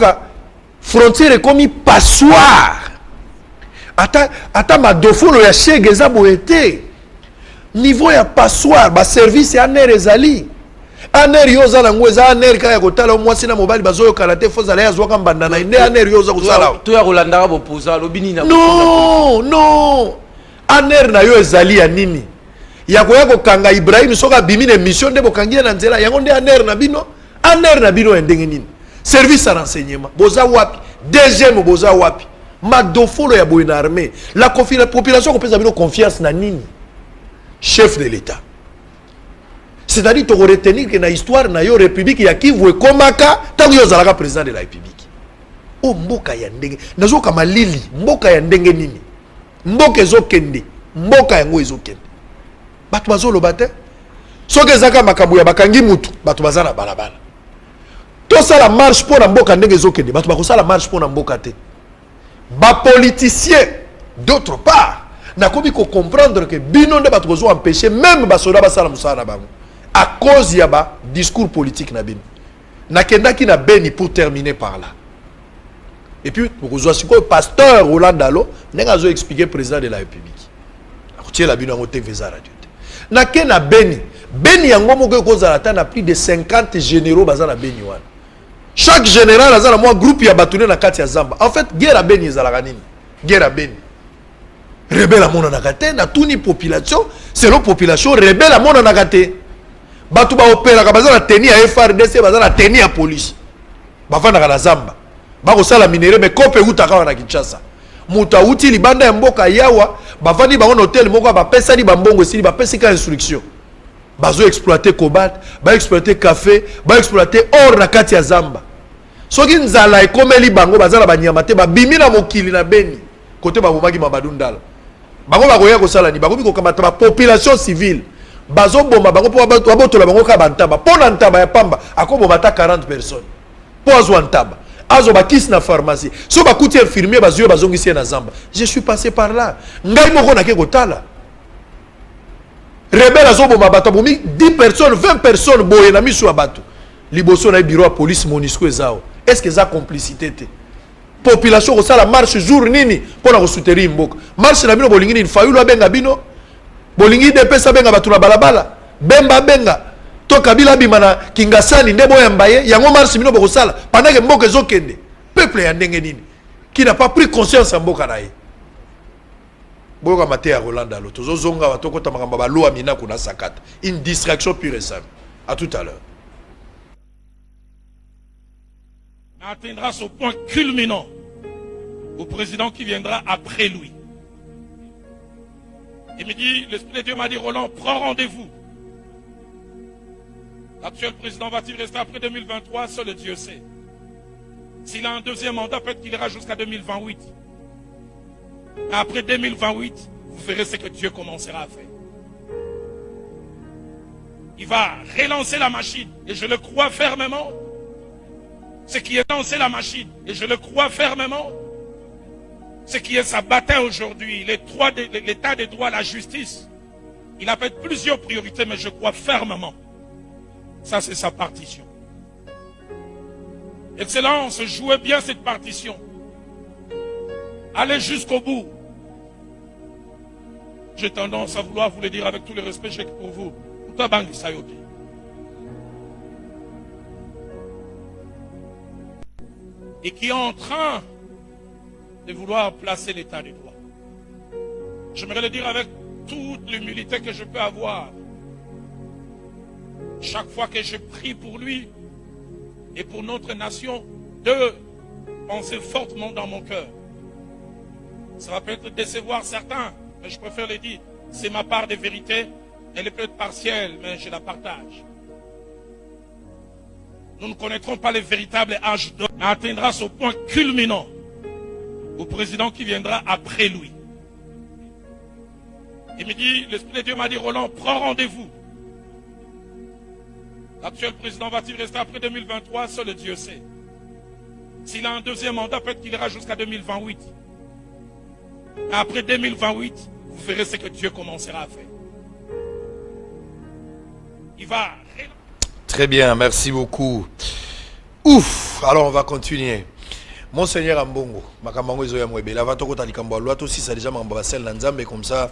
frontière est comme passoire. Ata ma dofo lo ya chegeza boete. Niveau ya passoire, ba service ya ner ezali. Aner yoza na ngweza aner kaya kotala mwasi na mobile bazoyo kalate foza la yazwa kambanda na ine aner yoza kusala to ya Rolanda bopoza lobini na non aner na yo ezali ya nini ya koya kanga Ibrahim soka bimine mission de bokangia na nzela yango nde aner na bino endenge nini service à renseignement boza wapi deuxième boza wapi madofolo ya boina armée la population ko pesa bino confiance na nini chef de l'état. C'est-à-dire que tu retenir que dans l'histoire, dans la République, il y a qui vous komaka, tant que vous êtes président de la République. Oh, mboka ya ndenge. Nazo kama lili, mboka ya ndenge nini. Mboka ezo kende, mboka yango ezo kende. Batu bazo lo bate. Soke zaka makambo ya bakangi mutu, batu bazana balabala. To sala marche pour na mboka ndenge ezo kende, batu bako sala marche pour na mboka te. Ba politicien d'autre part, na komi ko comprendre que bino nde batu bazo empêcher même basoda basala musala na bango. À cause y a ba discours politique na bino. Na kenda ki na beni pour terminer par là. Et puis pour que pasteur Roland Dalo n'a pas expliqué président de la République. Akotie la bino ngote veza radio. Na kena beni yango moko ko zalata na plus de 50 généraux bazana beni wana. Chaque général azana moi groupe ya batune na kati ya Zamba. En fait guerre à beni ezalaka nini? Guerre à beni. Rebelle à mona nakate na tuni population, c'est la population rebelle à mona nakate. Batu ba opéra ka bazana teni ya FRDC bazana teni ya police. Bafana kana Zamba. Bako sala minere me kope utaka na Kinshasa. Muta uti libanda ya mboka yawa, bafani ba hotel moko ba pesa ni bambongo sili ba pesa ka instruction. Bazo exploiter cobalt, ba exploiter café, ba exploiter or na kati ya Zamba. Soki nzala ekomeli bango bazala banyama te ba bimina mokili na beni. Côté ba bomaki mabadundala. Bango ba koya ko sala ni ba komi ko kamata ba population civile. Bazo bomba bango po babotola bango ka bantaba pona ntaba ya pamba akobo bata 40 personnes po azwa ntaba azo bakisi na pharmacie so bakuti infirmier bazo bazongisi na Zamba. Je suis passé par là ngai moko na ke kotala rebelle azo bomba bata bomi 10 personnes 20 personnes boye na misu abatu liboso na bureau ya police MONUSCO ezao. Est-ce que ça complicité te population ko sala marche jour nini pona ko soutenir mboka marche na bino bolingi ni fayulu abenga bino bolingi de pesa benga batula balabala bemba benga to kabila bimana kingasani ndebo ya mbaye yango marche bino boko sala pendant que mboka ezokende peuple ya ndenge nini qui n'a pas pris conscience en mboka nae boka maté ya Roland Dalo tozo zonga watoko ta makamba ba loi mina kuna sakata une distraction pure et simple. À tout à l'heure. atteindra ce point culminant au président qui viendra après lui. Il me dit, l'Esprit de Dieu m'a dit, Roland, prends rendez-vous. L'actuel président va-t-il rester après 2023? Seul Dieu sait. S'il a un deuxième mandat, peut-être qu'il ira jusqu'à 2028. Mais après 2028, vous verrez ce que Dieu commencera à faire. Il va relancer la machine, et je le crois fermement. Ce qui est lancé la machine, et je le crois fermement. Ce qui est sa bataille aujourd'hui, l'état des droits, la justice. Il a fait plusieurs priorités, mais je crois fermement. Ça, c'est sa partition. Excellence, jouez bien cette partition. Allez jusqu'au bout. J'ai tendance à vouloir vous le dire avec tout le respect que j'ai pour vous. Et qui est en train de vouloir placer l'état des droits. J'aimerais le dire avec toute l'humilité que je peux avoir. Chaque fois que je prie pour lui et pour notre nation, deux pensées fortement dans mon cœur. Ça va peut-être décevoir certains, mais je préfère le dire. C'est ma part de vérité. Elle est peut-être partielle, mais je la partage. Nous ne connaîtrons pas le véritable âge d'homme, mais atteindra ce point culminant au président qui viendra après lui. Il me dit, l'Esprit de Dieu m'a dit, Roland, prends rendez-vous. L'actuel président va-t-il rester après 2023? Seul Dieu sait. S'il a un deuxième mandat, peut-être qu'il ira jusqu'à 2028. Mais après 2028, vous verrez ce que Dieu commencera à faire. Il va... Très bien, merci beaucoup. Ouf, alors on va continuer. Monseigneur Ambongo, Makamango Ezoya Mwebe, la vato kota likambo loi aussi ça déjà mamba sel na nzambe comme ça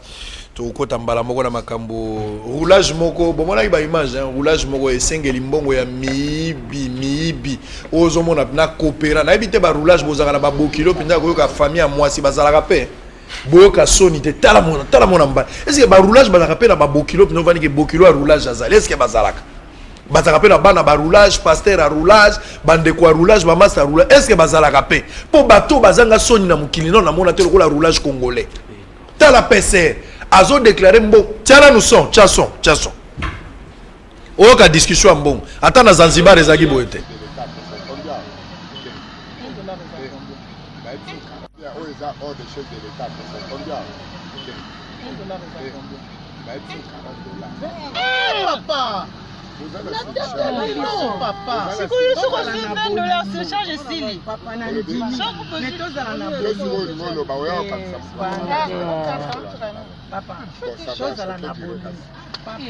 to kota mbala moko na makambo roulage moko bon mona ba image hein roulage moko esengeli mbongo ya mibi ozo mona na coopéra na ebite ba roulage bozaka na ba bokilo pinda ko ka famille à moi si bazala rapé boyoka soni te tala mona mbala est-ce que ba roulage bazaka pe na ba bokilo pinda vani ke bokilo a roulage azali est-ce que bazalaka bazaka pe na bana ba roulage pasteur a roulage bande ko roulage ba master roulage est-ce que bazalaka pe po bato bazanga soni na mukili non na mona te lokola roulage congolais tala PCR azo déclarer mbo tiala nous son chason oka discussion mbon ata na Zanzibar ezaki boete papa. Non, papa. C'est quoi le $20 c'est charge ici. Papa n'a dit. Mais tous à la papa. Chose à la naboli. Papa.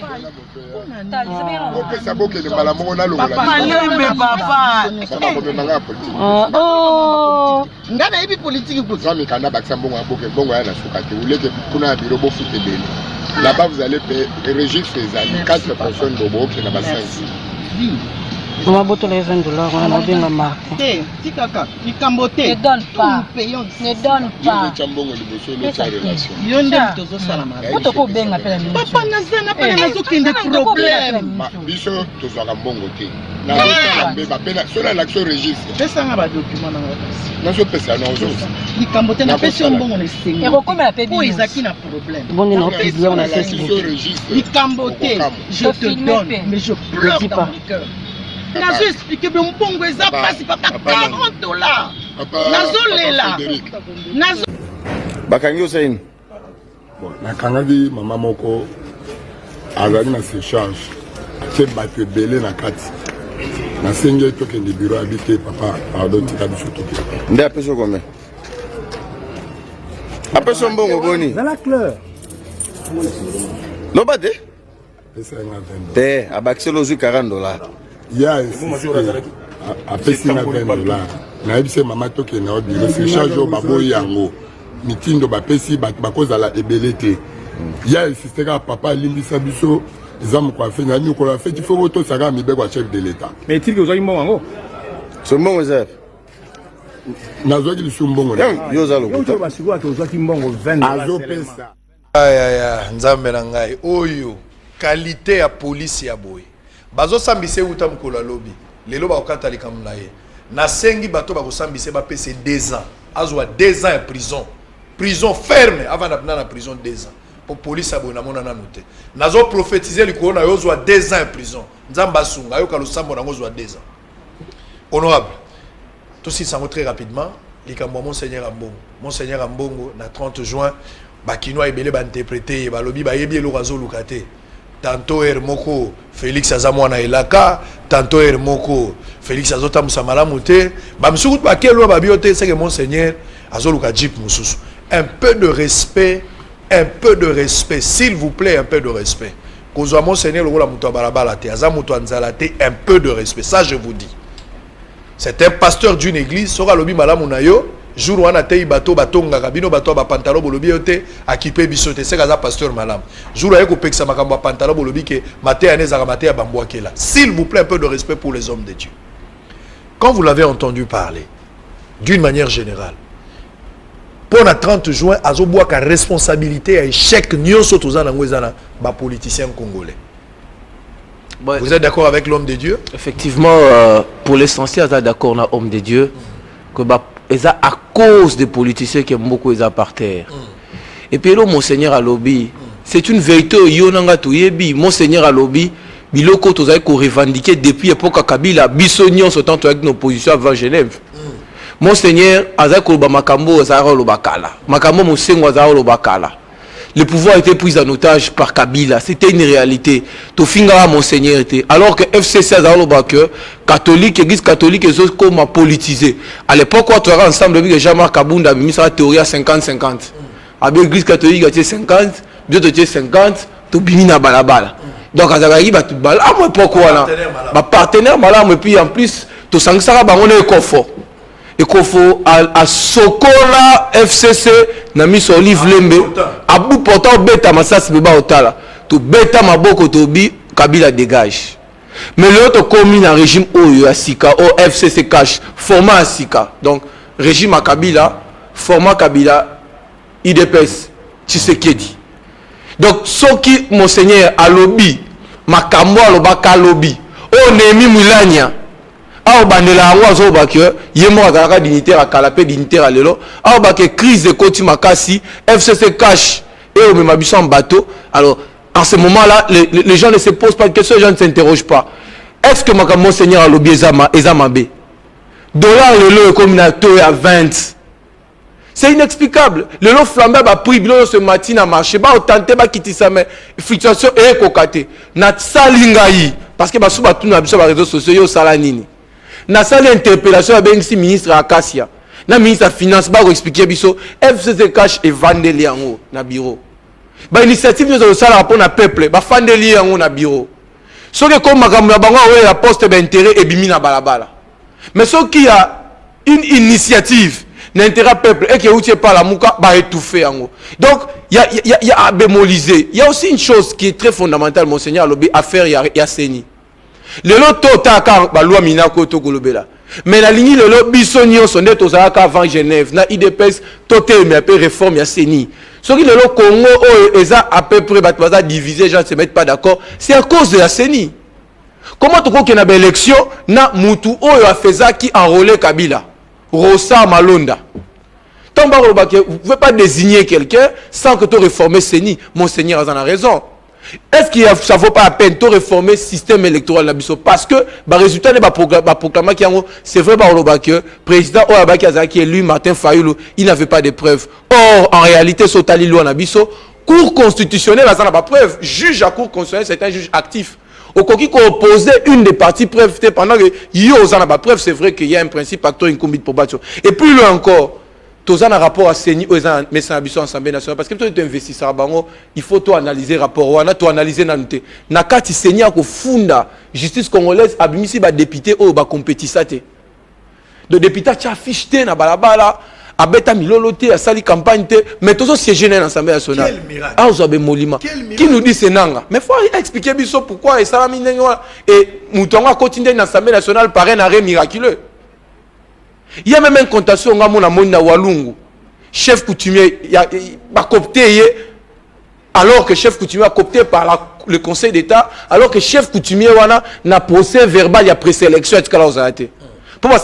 Oh. Ngana ibi politique ko. Zami kana bakisa mbongo aboke bongo ya na sukate. Uleke kuna biro bo fute bele. Là-bas, vous allez payer et registre les amis. 4 personnes de Bobo qui n'ont pas 5. On va botter les $20, on a bien la marque. Tikaka, il camboté. Ne donne pas. Ne donne pas. Papa n'a pas de problème. Biso, tu as un bon côté. Cela l'action registre. C'est ça, un document dans la je peux ça, non, il camboté n'a pas un bon on et recommande la paix. Ils a qui n'a problème. Bon, on a fait on a fait. Il camboté, je te donne, mais je pleure dans mon cœur. Nazo expliqué que mon bongo est passé papa $40. Nazo lela. Nazo. Bakangi osaini. Bon, nakangaki mama moko azali na séchange. Atie bato ebele na kati. Nasengi tokende bureau habité papa pardon tika biso toke. Nde apeso combien? Apeso mbongo boni. Dans la couleur. No bade? Pesa nga 20. Te abakiselo zu $40. Ya apesi na $20. Na ebise mama toke na bureau séchange babo yango. Mitindo bapesi bakozala ebele te. Ya insistera papa limbisa biso. Les hommes qui ont fait une fait, il faut que ça gagne le chef de l'État. Mais est-il que vous avez un bon ce bon réserve. Nazo qui sont bons. Yo zalo. Yo to basigwa to zaki mbongo $20. Azo pesa. Aya nzambe na ngai oyo qualité ya police ya boy. Bazo sambise uta mkola lobby. Lelo ba okata likamna ye. nasengi bato bakosambisa bapese 2 ans azwa 2 ans en prison ferme avant d'amener na prison 2 ans pour police abona mona nanu te nazo prophétiser likolo na yo zwa 2 ans en prison nzamba sunga yo kalosambo nango zwa 2 ans honorable tout ça très rapidement likambo monseigneur Ambongo na 30 juin bakinois ebele ba interpréter balobi ba yebi elokazo lukate tantôt Moko Félix Azamwana elaka tantôt Moko Félix Azota Musamala Mouté bamsuku ba kelo ba biote c'est que monseigneur azoluka jeep mususu un peu de respect s'il vous plaît un peu de respect kozwa monseigneur lokola muto balabala te azamuto anzala te un peu de respect ça je vous dis c'est un pasteur d'une église sora lobi malamu na yo jour wana te bato batonga kabino bato ba pantalon bolobi yote akipe bisote c'est kaza pasteur malam jour ayeko peksa makambo pantalon bolobi ke maté aneza maté ya bambwakela s'il vous plaît un peu de respect pour les hommes de Dieu quand vous l'avez entendu parler d'une manière générale pour la 30 juin azobwaka responsabilité à échec nyonso tozana ngwezana ba politicien congolais. Vous êtes d'accord avec l'homme de Dieu? Effectivement, pour l'essentiel, vous êtes d'accord avec l'homme de Dieu. Que à cause des politiciens qui ont beaucoup par terre. Et puis, là, Monseigneur à lobby, c'est une vérité. Monseigneur à lobby, biloko vous avez revendiqué depuis l'époque Kabila, Bissonion se tente avec nos positions avant Genève. Monseigneur, Azako Makambo, Azaro Lobakala. Makambo Mosengo, Azaro Lobakala. Le pouvoir était pris en otage par Kabila. C'était une réalité. Tofinga Monseigneur était. Alors que FCC Azarobake, catholique, église catholique, et autres comme politisé. À l'époque, quand on était ensemble, avec Jean-Marc Kabunda, il y a une théorie à 50-50. Avec l'église catholique, il y a 50, Dieu te dit 50, tu bimina balabala. Donc, à Zagari, tu bala. Ah, moi, pourquoi là? Ma partenaire, malade, et puis en plus, tu sens que ça va, on est confort. Et qu'il faut à Sokola FCC na mis Olive Lembe à bout portant bêta massas beba otala to bêta maboko to bi Kabila dégage mais l'autre commune en régime oyo asika au FCC cash format asika donc régime à Kabila format Kabila IDPS Tshisekedi donc ce qui monseigneur a lobby makambo alobaka lobby o nemi mulanya a bandela ngo azobaka yemo azalaka dignitaire akala pe dignitaire alelo a ba que crise de koti makasi FCC cash et au même en bateau alors en ce moment là les gens ne se posent pas de questions, les gens ne s'interrogent pas est-ce que monseigneur a lobby ezama B dollar lelo comme à 20 c'est inexplicable le lot flambé ba prix bilo ce matin à marché ba tenter ba kitisa mais fluctuation et kokate na salingai parce que ba sou ba tout na biso ba réseaux sociaux yo sala nini na salle interpellation avec le ministre Akasia na ministre de finance ba expliquer biso FCC cash et vandeli yango na bureau ba initiative nous ça rapport na peuple ba vandeli yango na bureau ce que comme makambo na bango la poste d'intérêt et bimi na balabala mais ce qui a une initiative n'intérêt peuple et qui est par la mouka ba étouffer yango donc il y a à bémoliser il y a aussi une chose qui est très fondamentale monseigneur lobby affaire il y a Seni le lot tota ka ba loi minako to kolobela mais la ligne le lot bisonio sonde to zaka avant Genève na IDPS toté mais après réforme ya Seni ce qui le lot Congo eza à peu près ba diviser gens se mettent pas d'accord c'est à cause de la Seni comment to ko na ba élection na mutu oyo afezaki enrôler Kabila Rosa Malonda tant ba vous pouvez pas désigner quelqu'un sans que tu réformer Seni monseigneur en a raison. Est-ce qu'il ça vaut pas la peine de réformer le système électoral parce que le résultat de la proclamation c'est vrai que le président qui est élu Martin Fayulu il n'avait pas de preuves. Or en réalité Sotali Lou Nabiso cour constitutionnelle n'a pas preuve juge à cour constitutionnelle c'est un juge actif au qui opposé une des parties preuves pendant que il y a pas preuve c'est vrai qu'il y a un principe acteur incombit pour battre et plus loin encore tous un rapport à Seni mais c'est un ambition Assemblée nationale parce que toi tu investis ça il faut toi analyser rapport ou toi analyser nanute nakati Seni ko funda justice congolaise abimisi ba député o ba compétissate de député tu affiche na balabala abeta miloloté a sali campagne te mais tous siéger dans l'Assemblée nationale ah vous avez molima qui nous dit c'est nanga mais faut expliquer biso pourquoi et ça et mutonga continuer dans l'Assemblée nationale par un arrêt miraculeux. Il y a même une contation na Walungu. Chef coutumier a coopté alors que chef coutumier a coopté par le Conseil d'État alors que chef coutumier wana na procès verbal il y a présélection et Pour moi,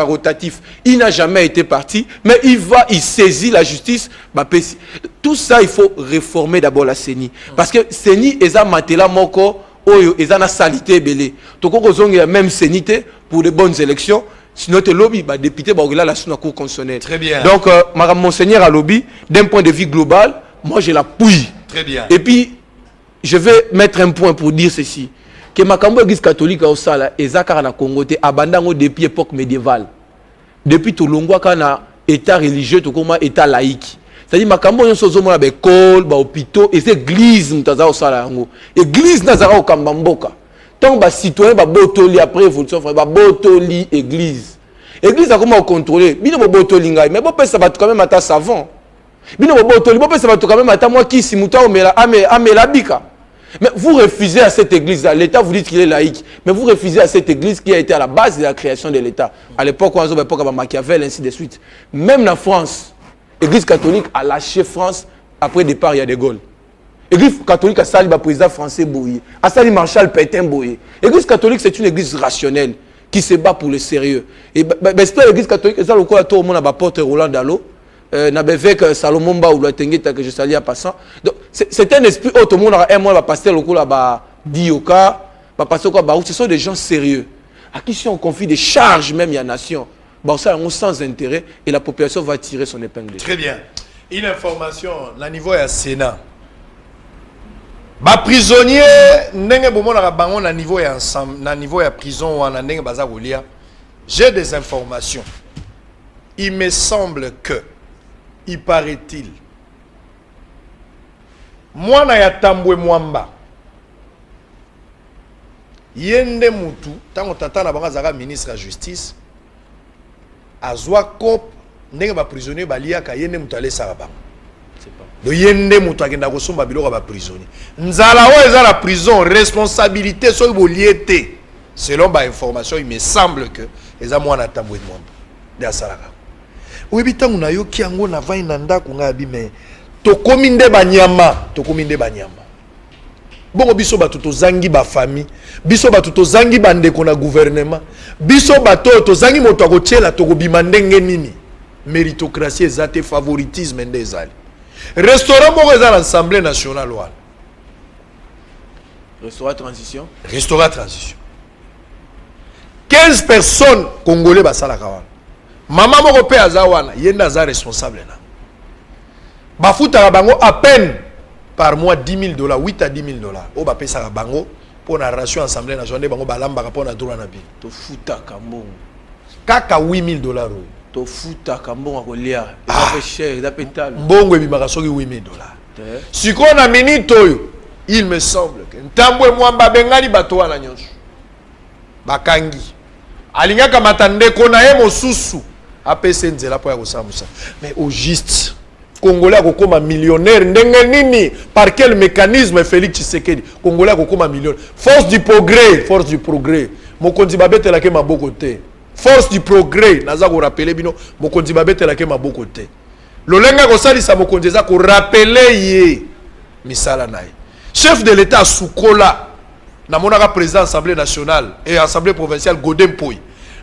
rotatif. Il n'a jamais été parti, mais il saisit la justice. Tout ça, il faut réformer d'abord la CENI. Parce que CENI, ils ont matela moko, ils ont la salité belé. Donc, on a même CENI pour de bonnes élections. Sinon, le lobby, député, la Cour constitutionnelle. Très bien. Donc, monseigneur à lobby, d'un point de vue global, moi, je l'appuie. Très bien. Et puis, je vais mettre un point pour dire ceci. Que Makambo Église catholique au Sala, Ezakara na Congo, abandonné depuis l'époque médiévale. Depuis tout l'ongwa kana état religieux, tout comme état laïque. C'est-à-dire Makambo yon sozo mona école, ba hôpitaux et c'est église mtaza au Sala yango. Église nazara au Kambamboka. Tant ba citoyen ba botoli après évolution ba botoli église. Église a comment contrôler. Bino ba botoli ngai, mais bo pesa ba quand même ata savant. Bino ba botoli, bo pesa ba quand même ata moi qui si muta omela amela bika. Mais vous refusez à cette église-là. L'État vous dit qu'il est laïque. Mais vous refusez à cette église qui a été à la base de la création de l'État. À l'époque, on a l'époque de Machiavel, ainsi de suite. Même la France, l'église catholique a lâché France après le départ, il y a De Gaulle. L'église catholique a sali le président français Boye. A sali Marshal Pétain Boye. L'église catholique, c'est une église rationnelle qui se bat pour le sérieux. Et l'église catholique, c'est le cas tout le monde à la porte Roland Dallot. N'avec Salomon Ba ou la Tengueta que je salue à passant. Donc c'est un esprit tout le monde a un mois va passer le coup là-bas Dioka, va passer quoi bah ce sont des gens sérieux à qui si on confie des charges même il y a nation. Bah ça on sans intérêt et la population va tirer son épingle. Très bien. Une information, la niveau est Sénat. Ba prisonnier ndenge bomo na bango na niveau ya ensemble, na niveau ya prison wana ndenge baza kolia. J'ai des informations. Il me semble que il paraît-il moi na ya Tambwe Mwamba yende mutu tango tata na banga zaka ministre ya justice azwa cop ndenge ba prisonnier baliaka yende mutu alesa bango c'est pas do yende mutu akenda kosomba biloko ba prisonnier nzala o eza la prison responsabilité so boliete selon ba information il me semble que eza mwana Tambwe Mwamba de asalaka. Oui, bitangu na yo kiango na vai na ndako ngabi me tokomi nde banyama bongo biso bato tozangi ba famille biso bato tozangi bandeko na gouvernement biso bato tozangi moto akotiela tokobima ndenge nini méritocratie ezate favoritisme nde ezali restaurant moko eza l'Assemblée nationale wana restaurant transition 15 personnes congolais basalaka wana maman moko pe azawana yenda za responsable na bafuta bango à peine par mois $10,000 $8 à $10,000 o ba pesa bango pour la ration assemblée nationale bango balamba pour na droit na bi to futa kambongo kaka $8,000 to futa kambongo kolia eza pe cher eza pe tal mbongo ebimaka soki $8,000 siko na minute oyo il me semble que Tambwe Mwamba bengani bato wana nyonso bakangi alingaka matande kona ye mosusu APC nzela po ya kosamusa mais au juste Congolais a kokoma millionnaire ndenge nini par quel mécanisme Félix Tshisekedi Congolais a kokoma millionnaire force du progrès mokonzi babetela ke maboko te force du progrès naza ko rappeler bino mokonzi babetela ke maboko te lolenga ko salisa mokonzi za ko rappeler ye misala naye chef de l'état Sukola na monaka président assemblée nationale et assemblée provinciale Godem Poy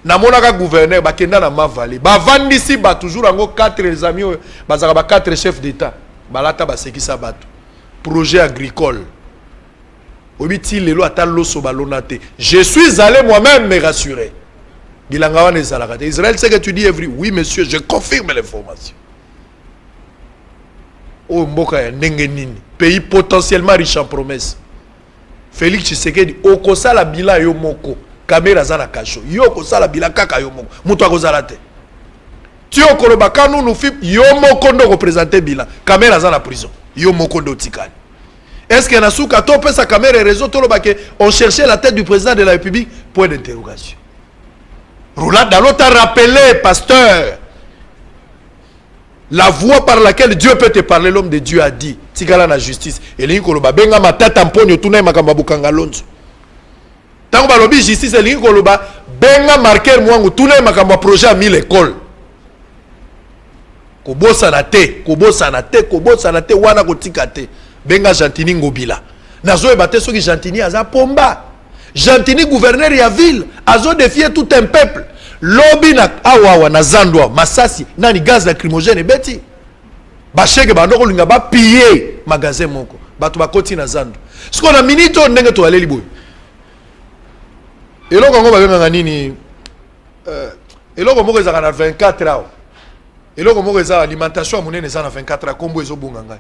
na monaka gouverneur bakenda na Mavali bavandisi ba toujours ngo 4 amis bazaka ba 4 chefs d'état balata basekisa bato projet agricole obiti lelo ata loso balonate je suis allé moi-même me rassurer bilanga wana ezalaka Israël c'est que tu dis every oui monsieur je confirme l'information o mboka ya ndenge nini pays potentiellement riche en promesses Félix Tshisekedi okosala bila yo moko caméra za na kasho yo kosala bila kaka yo moko mutu akozala te ti okoloba kanu nu fip yo moko ndo représenter bila caméra za na prison yo moko ndo tikali est-ce que na suka to pesa caméra réseau to loba ke on cherchait la tête du président de la République point d'interrogation Roland Dallot a rappelé pasteur la voie par laquelle Dieu peut te parler, l'homme de Dieu a dit tikala na justice elingi koloba benga matata mponyo tuna makamba bukanga lonzo tango balobi justice elingi koloba benga marqueur mwangu tuna makamba projet à 1000 écoles kobosa na te wana kotika te benga Gentini Ngobila nazo ebate soki Gentini aza pomba Jantini gouverneur ya ville azo défier tout un peuple. Lobby na awawa na zandwa masasi nani gaz lacrymogène beti. Ba cheke bandoko linga ba piller magasin moko. Batu ba koti na zando. Siko na minute ndenge to aleli boy. Eloko ngo ba benga nini eloko moko ezaka na 24 heures. Eloko moko ezaka alimentation monene eza na 24 heures kombo ezobunga ngai.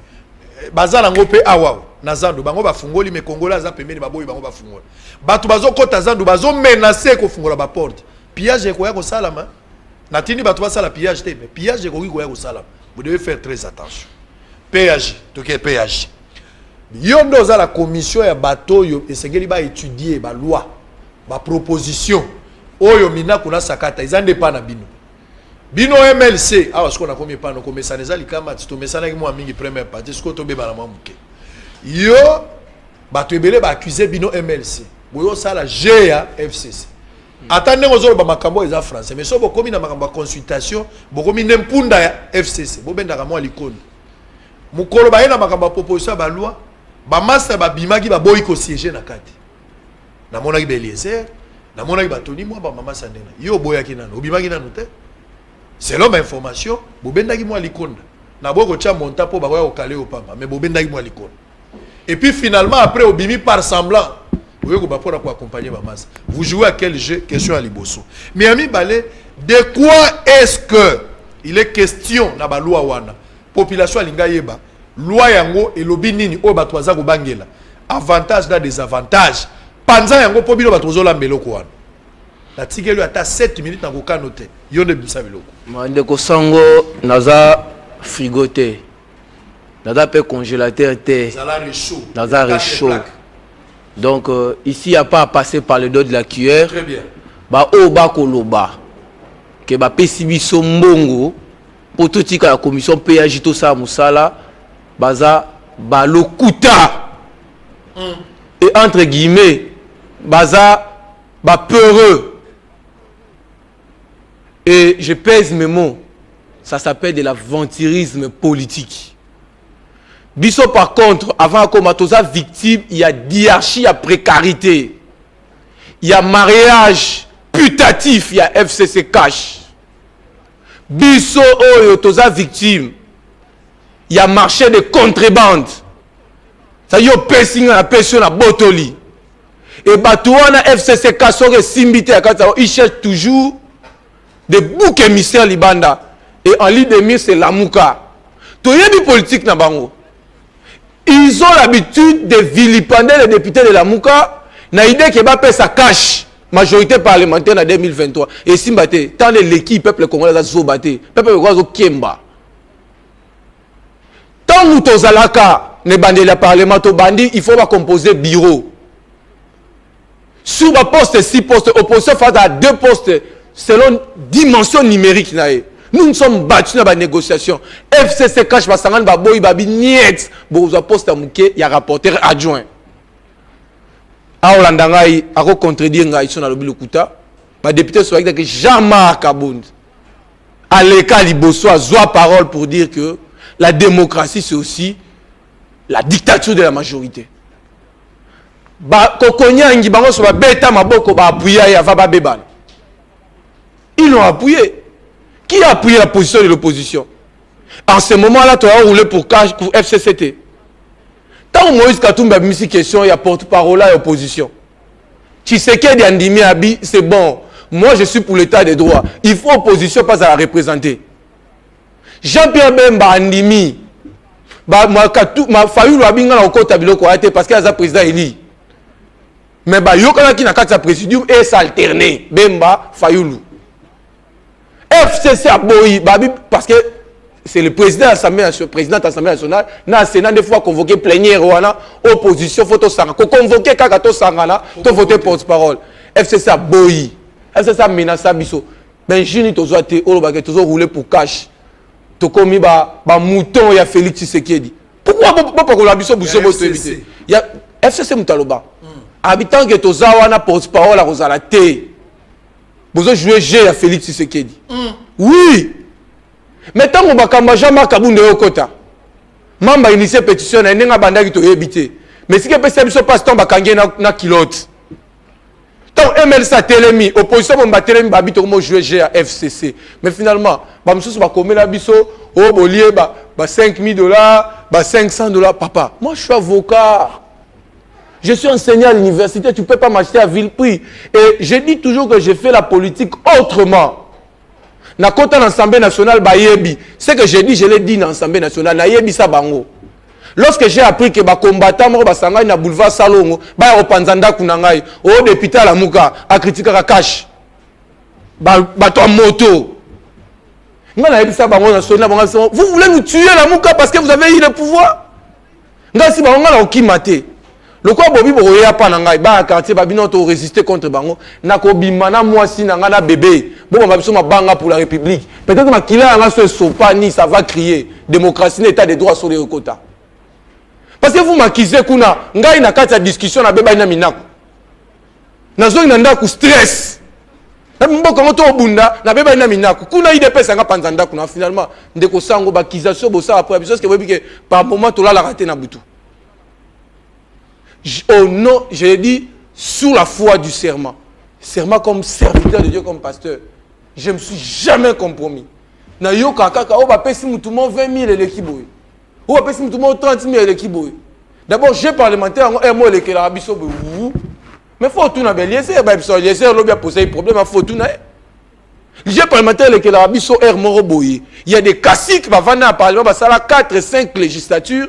Bazala ngo pe awawa na zando bango ba fungoli me kongola za pembeni baboyi bango ba fungola. Batu bazo kota zando bazo menacer ko fungola ba porte. Pillage ko ya ko salama. Natini batu ba sala pillage te mais pillage ko ya ko salama. Vous devez faire très attention. PAG, tout qui est PAG. Yondo za la commission ya bateau yo esengeli ba étudier ba loi, ba proposition. Oyo mina kuna sakata izande pa na bino. Bino MLC, ah ce qu'on a combien pas no comme ça les alikama to mesana ki mo mingi première partie ce ko to be ba na mamuke. Yo bato ebele ba accuser bino MLC. Boyo sala GA FCC. Attendez aux ba makambo eza français mais so bokomi na makambo consultation bokomi nempunda ya FCC bobendaka mo likoni. Mukolo ba yena makambo proposition ba loi ba master ba bimaki ba boyi ko siéger na kati. Na mona ki Beliezer, na mona ki batoni mo ba mama sandena. Yo boyaki nano, obimaki nano te. Selon ma information, bobendaki mo likonda. Na boko cha monta po ba ko kale opamba, mais bobendaki mo likonda. Et puis finalement après obimi par semblant, vous pour accompagner ma masse. Vous jouez à quel jeu? Question à Liboso. Mais ami Balé, de quoi est-ce que il est question na ba loi wana? Population alinga yeba. Loi yango et lobi nini o batwaza ko bangela. Avantage na désavantage. Panza yango po bino batwazo la meloko wana. La tigelu ata 7 minutes na koka noter. Yonde bisa meloko. Mande ko sango naza frigoté. Naza pe congélateur te. Naza réchaud. Donc ici il n'y a pas à passer par le dos de la cuillère. Très bien. Ba o ba koloba. Que ba pesibiso mbongo pour tout la commission PAG to sa musala baza ba lokuta. Et entre guillemets baza ba peureux. Et je pèse mes mots. Ça s'appelle de l'aventurisme politique. Biso par contre, avant Komatoza victime, il y a diarchie, il y a précarité. Il y a mariage putatif, il y a FCC cash. Biso Oyo Toza victime. Il y a marché de contrebande. Ça y est, pessing la pression à Botoli. Et Batouana FCC cash, il cherche toujours des boucs émissaires Libanda. Et en ligne de mire, c'est Lamouka. Tu y a du politique na bango. Ils ont l'habitude de vilipender les députés de la Mouka. Na idée que Mbappé sa cache majorité parlementaire en 2023. Et si Mbappé, tant l'équipe peuple congolais a zobaté, peuple congolais a Kemba. Tant nous zalaka ne bandé le parlement to bandi, il faut pas composer bureau. Sur ma poste 6 postes, opposition face à 2 postes selon dimension numérique nae. Nous nous sommes battus dans la négociation. FCC cache basangan baboy babi niet. Bon, vous poste à mouké, il y a rapporteur adjoint. A Holandangai, a contredire ngai son alobi lokuta. Ba député soit que Jean-Marc Abound. À l'écart Liboso a zoa parole pour dire que la démocratie c'est aussi la dictature de la majorité. Ba kokonya ngi bango so ba beta maboko ba appuyer ya va ba bebana. Ils l'ont appuyé. Qui a appuyé la position de l'opposition? En ce moment-là, tu as roulé pour FCCT. Tant que Moïse Katumbi a mis cette question, il y a porte-parole à l'opposition. Tshisekedi Andimi Abi, c'est bon. Moi, je suis pour l'état des droits. Il faut opposition, pas à la représenter. Jean-Pierre Bemba Andimi, ma Fayoulou Abinga na okota biloko ate parce qu'il y a un président élu. Mais Yokana qui n'a qu'à sa présidium et s'alterner. Bemba Fayoulou. FCC a boyi, parce que c'est le président de l'Assemblée nationale, dans le Sénat, des fois convoqué plénière, opposition, photo sanga, convoqué kakato sangana, to voter porte-parole. FCC a boyi, FCC a menacé biso. Ben jini tozo ate, olobake tozo rouler pour cash. To komi ba mouton ya Félix Tshisekedi. Pourquoi pas la biso bousso boto éviter? Il y a FCC mutaloba. Habitant que tozo wana porte-parole à Rosala T. Vous avez joué G à Félix Tshisekedi. Oui. Mais tant qu'on va Jean-Marc Abound au Kota, Mamba initié pétition, il n'y a pas de bandage qui est habité. Mais si quelqu'un ne passe pas, il na kilote. tant MLC a télémi opposition ba télémi ba bito mo jouer G à FCC mais finalement ba msusu ba komela biso o bolier ba $5,000 ba $500 papa moi je suis avocat. Je suis enseignant à l'université, tu ne peux pas m'acheter à vil prix. Et je dis toujours que je fais la politique autrement. Na kota l'Assemblée nationale bayebi. Ce que je dis, je l'ai dit dans l'Assemblée nationale. Na yebi sa bango. Lorsque j'ai appris que ba combattant mo ba sangay na boulevard Salongo, ba repanzanda kunangai, au député à la Mouka, a critiqué la cash. Ba to moto. Na yebi sa bango national bango. Vous voulez nous tuer la Mouka parce que vous avez eu le pouvoir? Nga si bango na okimate. Le quoi bobi boya pa na ngai ba quartier ba bino to résister contre bango na ko bimana mwasi na nga na bébé bon ba biso mabanga pour la République peut-être ma kila nga so sopani ça va crier démocratie l'état des droits sur les quotas parce que vous m'accusez kuna ngai na kati ya discussion na beba ina minako nazo ina ndako stress na mboko ngoto obunda na beba ina minako kuna IDPS nga panzanda kuna finalement ndeko sango ba accusation bo ça après parce que webi que par moment to la raté na butu. Oh non, je l'ai dit, sous la foi du serment. Serment comme serviteur de Dieu, comme pasteur. Je ne me suis jamais compromis. Na yo kaka, on va payer si tout le monde 20 000 et l'équipe. On va payer si tout le monde 30 000 et l'équipe. D'abord, j'ai parlementaire, et moi, les Kélarabiso, mais il faut tout n'avoir lié, c'est un lobby à poser un problème, il faut tout n'avoir. J'ai parlementaire, les Kélarabiso, il y a des caciques qui vont venir à parlement, ça a 4 5 législatures,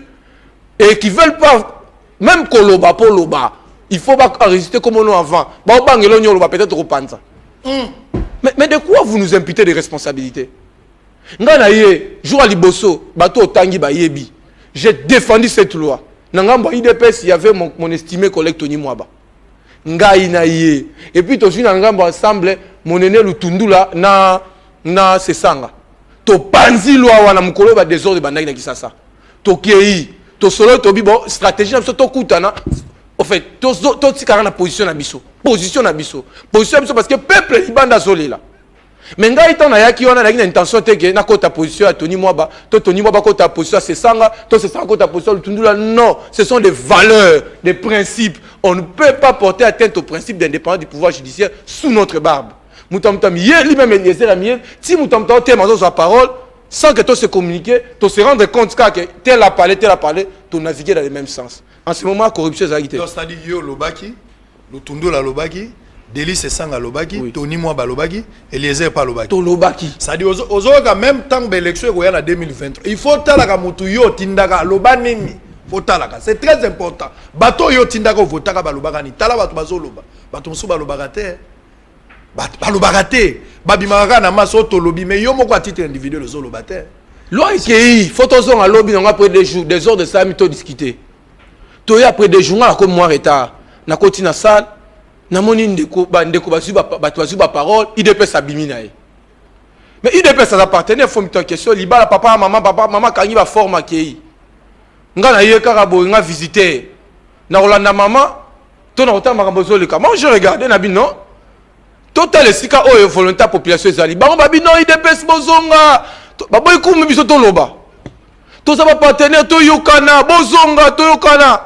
et qui ne veulent pas. Même Koloba pour Loba, il faut pas résister comme on a avant. Peut-être au Panza. Mais de quoi vous nous imputez des responsabilités? Jour à Liboso, bateau Tangi Bayebi. J'ai défendu cette loi. Nangamba IDPS, il y avait mon estimé collègue Tony Mwaba. Et puis, tu as ensemble, mon aîné Lutundula, na Sesanga. To panzi loi wana mukolo ba désordre bandaki na Kisasa. To kei. To solo to bibo stratégie na biso to kutana en fait to tikara na position na biso parce que peuple libanda zolela mais ngai tana yaki wana na intention teke na kota position à Tony Mwaba kota position à Sesanga to Sesanga kota position Lutundula. Non, ce sont des valeurs, des principes. On ne peut pas porter atteinte au principe d'indépendance du pouvoir judiciaire sous notre barbe. Moutamtam hier lui-même Eliezer Amiel si moutamtam te mazo sa parole sans que tu se communiquer, tu se rendre compte que tel a parlé, tu naviguer dans le même sens. En ce moment, la corruption est agitée. Donc, c'est-à-dire que Lobaki, Lutundo la Lobaki, Délice Sanga Lobaki, Tony Mwaba Lobaki, Eliezer pas Lobaki. Lobaki. C'est-à-dire que même temps que l'élection est en 2023, il faut que Moutuyo Tindaka Lobanini. C'est très important. Bato yo Tindaka Votaka Balobagani, Tala Bato Bazoloba, Bato Moussou Balobagate. Balobagate. Babimara na masoto lobby mais yo moko à titre individuel zo lobate. Loi qui photos à lobby on après des jours des heures de ça mito discuter. To après des jours à comme moi retard. Na koti na salle na moni ndeko ba parole IDPS abimi na ye. Mais IDPS ça appartenait faut mito question libala papa maman kangi ba forme kei. Nga na ye karabo nga visiter. Na Rolanda maman to na otama makambo le comment je regardais na bino. Total esika oyo volontaire population ezali bango babi non IDPS bozonga baboy kumu biso to loba to sa ba partenaire to yokana bozonga to yokana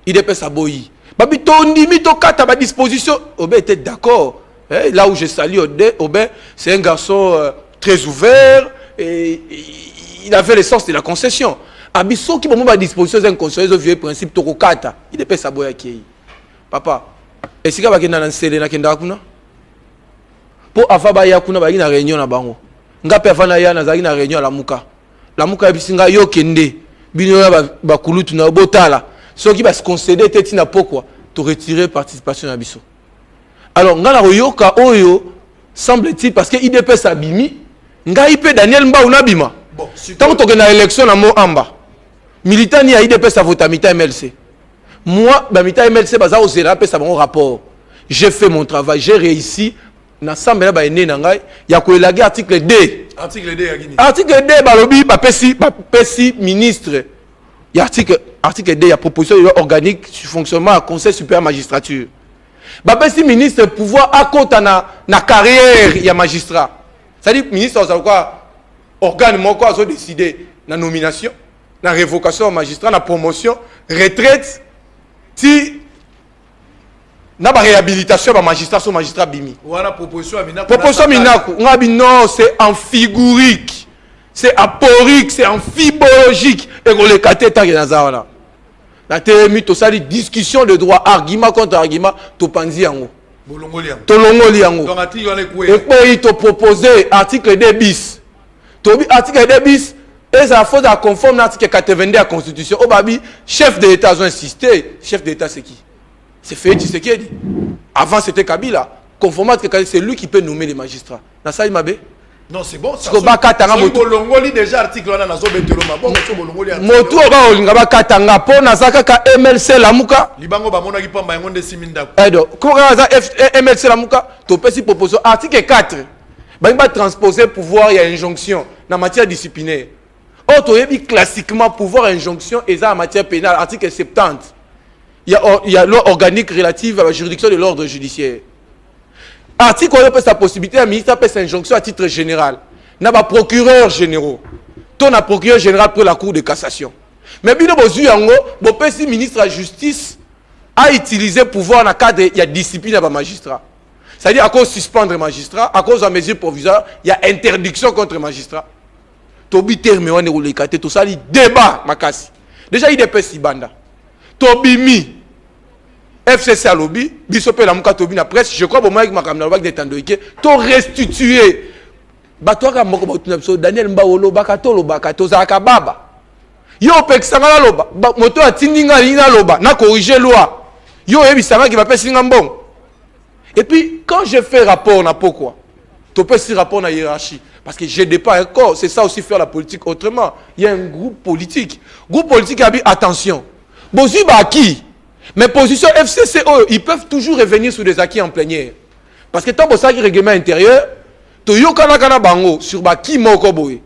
IDPS aboyi babi to ndimi to kata ba disposition Obé était d'accord là où je salue Obé c'est un garçon très ouvert et il avait le sens de la concession abiso ki bomo ba disposition d'un conseil au vieux principe to kata IDPS aboya ki papa esika ba kenda na nsele na kenda kuna pour afaba ya kuna ba na réunion na bango ngape afana ya na zaki na réunion la muka bisinga yo kende bino ya ba kulutu na botala soki ba se concéder teti na pourquoi to retirer participation na biso alors ngana royoka oyo semble-t-il parce que IDPS abimi ngai pe Daniel Mba unabima bon tant que na élection na mo amba militant ya IDPS a voté mita MLC moi ba mita MLC baza ozera pe ça bon rapport j'ai fait mon travail j'ai réussi. N'ensemble ba ene na ngai ya ko elagi article 2 ya gini article 2 balobi ba pesi ministre ya article 2 ya proposition organique sur fonctionnement à conseil supérieur magistrature ba pesi ministre pouvoir akota na carrière ya magistrat c'est-à-dire ministre ça quoi organe moko azo décider na nomination na révocation au magistrat na promotion retraite ti na ba réhabilitation ba magistrat so magistrat bimi. Voilà proposition Minaku. Proposition Minaku, non, c'est en figurique. C'est aporique, c'est en fibologique. Et on les kate ta genazawana. Na temi to sali discussion de droit, argument contre argument, to panzi yango. Tolongoli yango. Donc article on est quoi? Et puis il te proposer article 2 bis. Tobi article 2 bis et ça faut à conforme l'article 82 de la Constitution. Au babi chef de l'État ont insisté. Chef de l'État c'est qui? C'est Félix Tshisekedi. Avant c'était Kabila. Conformément à c'est lui qui peut nommer les magistrats. Dans ça il m'a bé. Non, c'est bon. Ça bolongoli déjà article on a nazo betelo mabon so bolongoli. Motu oka olinga ba katanga po na zakaka MLC lamuka. Libango ba mona ki pamba yango nde siminda. Edo, comment ça MLC lamuka to pesi proposition article 4. Ba transposer pouvoir il y a injonction en matière disciplinaire. Auto yebi classiquement pouvoir injonction et ça en matière pénale article 70. Il y a loi organique relative à la juridiction de l'ordre judiciaire. Article on peut sa possibilité à ministre peut injonction à titre général. N'a pas procureur généraux. Ton a procureur général pour la cour de cassation. Mais bino bozu yango, bo pesi ministre de la justice a utilisé pouvoir dans le cadre il y a discipline à magistrat. C'est-à-dire à cause suspendre magistrat, à cause de mesure provisoire, il y a interdiction contre magistrat. Tobi terme on est roulé katé tout ça li débat makasi. Déjà il dépêche si banda. Tobi mi FCC à lobby, bisopé la muka tobi na presse, je crois bon moi makam na bak détendo ke to restituer batwaka moko botuna biso Daniel Mbaolo bakatolo bakato zaka baba. Yo pekisanga la loba, moto atindinga lina loba na corriger loi. Yo ebisanga ki ba pesinga mbong. Et puis quand je fais rapport na pourquoi tu peux faire rapport na hiérarchie parce que je dépends encore, c'est ça aussi faire la politique autrement. Il y a un groupe politique. Groupe politique a dit attention. Bozi ba qui? Mais position FCCO, ils peuvent toujours revenir sur des acquis en plénière. Parce que tant que ça qui règlement intérieur, to yo kana bango sur ba qui moko boy.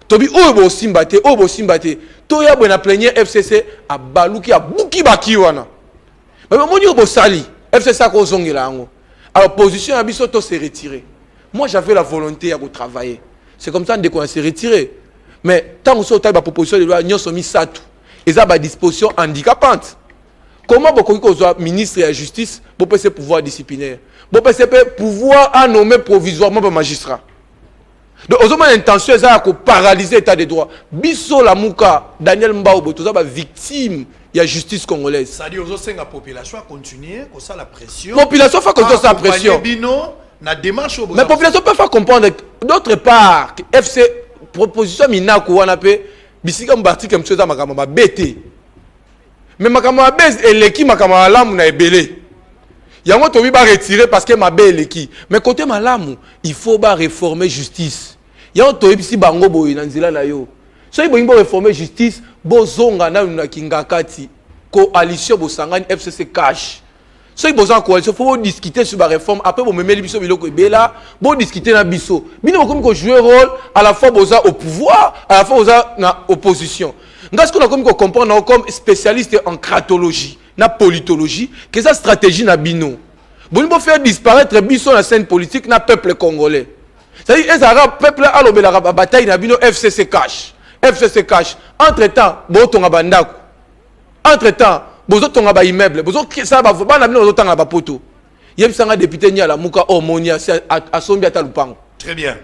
To bi o bo simbate, o bo simbate. To ya bo na plénière FCC a baluki a buki ba ki wana. Mais mon yo bo sali, FCC a ko zongela ngo. Alors position a biso to se retirer. Moi j'avais la volonté à travailler. C'est comme ça qu'on s'est retiré. Mais tant que ça a proposition de loi nous sommes mis ça tout. Et ça a disposition handicapante. Comment beaucoup de ministre de la justice pour ce pouvoir disciplinaire, pour ce pouvoir à nommer provisoirement le magistrat. Donc aux hommes intention c'est à paralyser l'état de droit. Bisso la muka Daniel Mbao tout ça victime il y a justice congolaise. Ça dit aux autres la population a continué comme ça la pression. Population fait continuer sa pression. La démarche mais la population peut faire comprendre d'autre part que FC proposition Minaku wana pe bisika mbati comme chose makama bête. Mais makama bête et l'équipe makama lamu na ebele. Yango to ba retirer parce que ma belle l'équipe. Mais côté malamu, il faut ba réformer justice. Yango to bisi bango boy na nzila na yo. So il faut réformer justice, bozonga na kingakati coalition bosangani FCC cash. Si vous avez coalition, il faut discuter sur la réforme. Après, vous mettez les biso biloko bela, vous discuter na biso. Bino comme jouer rôle à la fois vous au pouvoir, à la fois vous na opposition. Parce qu'on a comme comprendre comme spécialiste en cratologie, na politologie, que sa stratégie na bino. Vous pouvez faire disparaître biso la scène politique na peuple congolais. C'est-à-dire les arabes peuple a la bataille na bino FCC cash. FCC cash. Entre-temps, bo tonga bandako. Entre-temps, bozo tonga ba immeuble bozo ça ba na bino bozo tanga ba poto yebisanga député nya la muka omonia a sombi ata lupango. Très bien.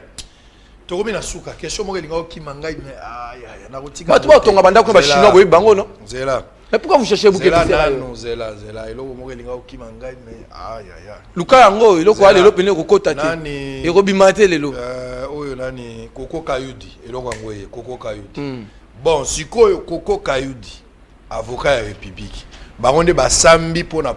Toromi na suka question mo linga ki mangai mais ya na rotika ba to tonga bandako ba chinois boy bango non zela. Mais pourquoi vous cherchez bouquet zela non zela elo mo linga ki mangai mais ya luka yango eloko ale lopene ko kota te erobimate lelo oyo nani Koko Kayudi eloko yango ye Koko Kayudi. Bon sikoyo Koko Kayudi avocat ya République bangonde basambi pona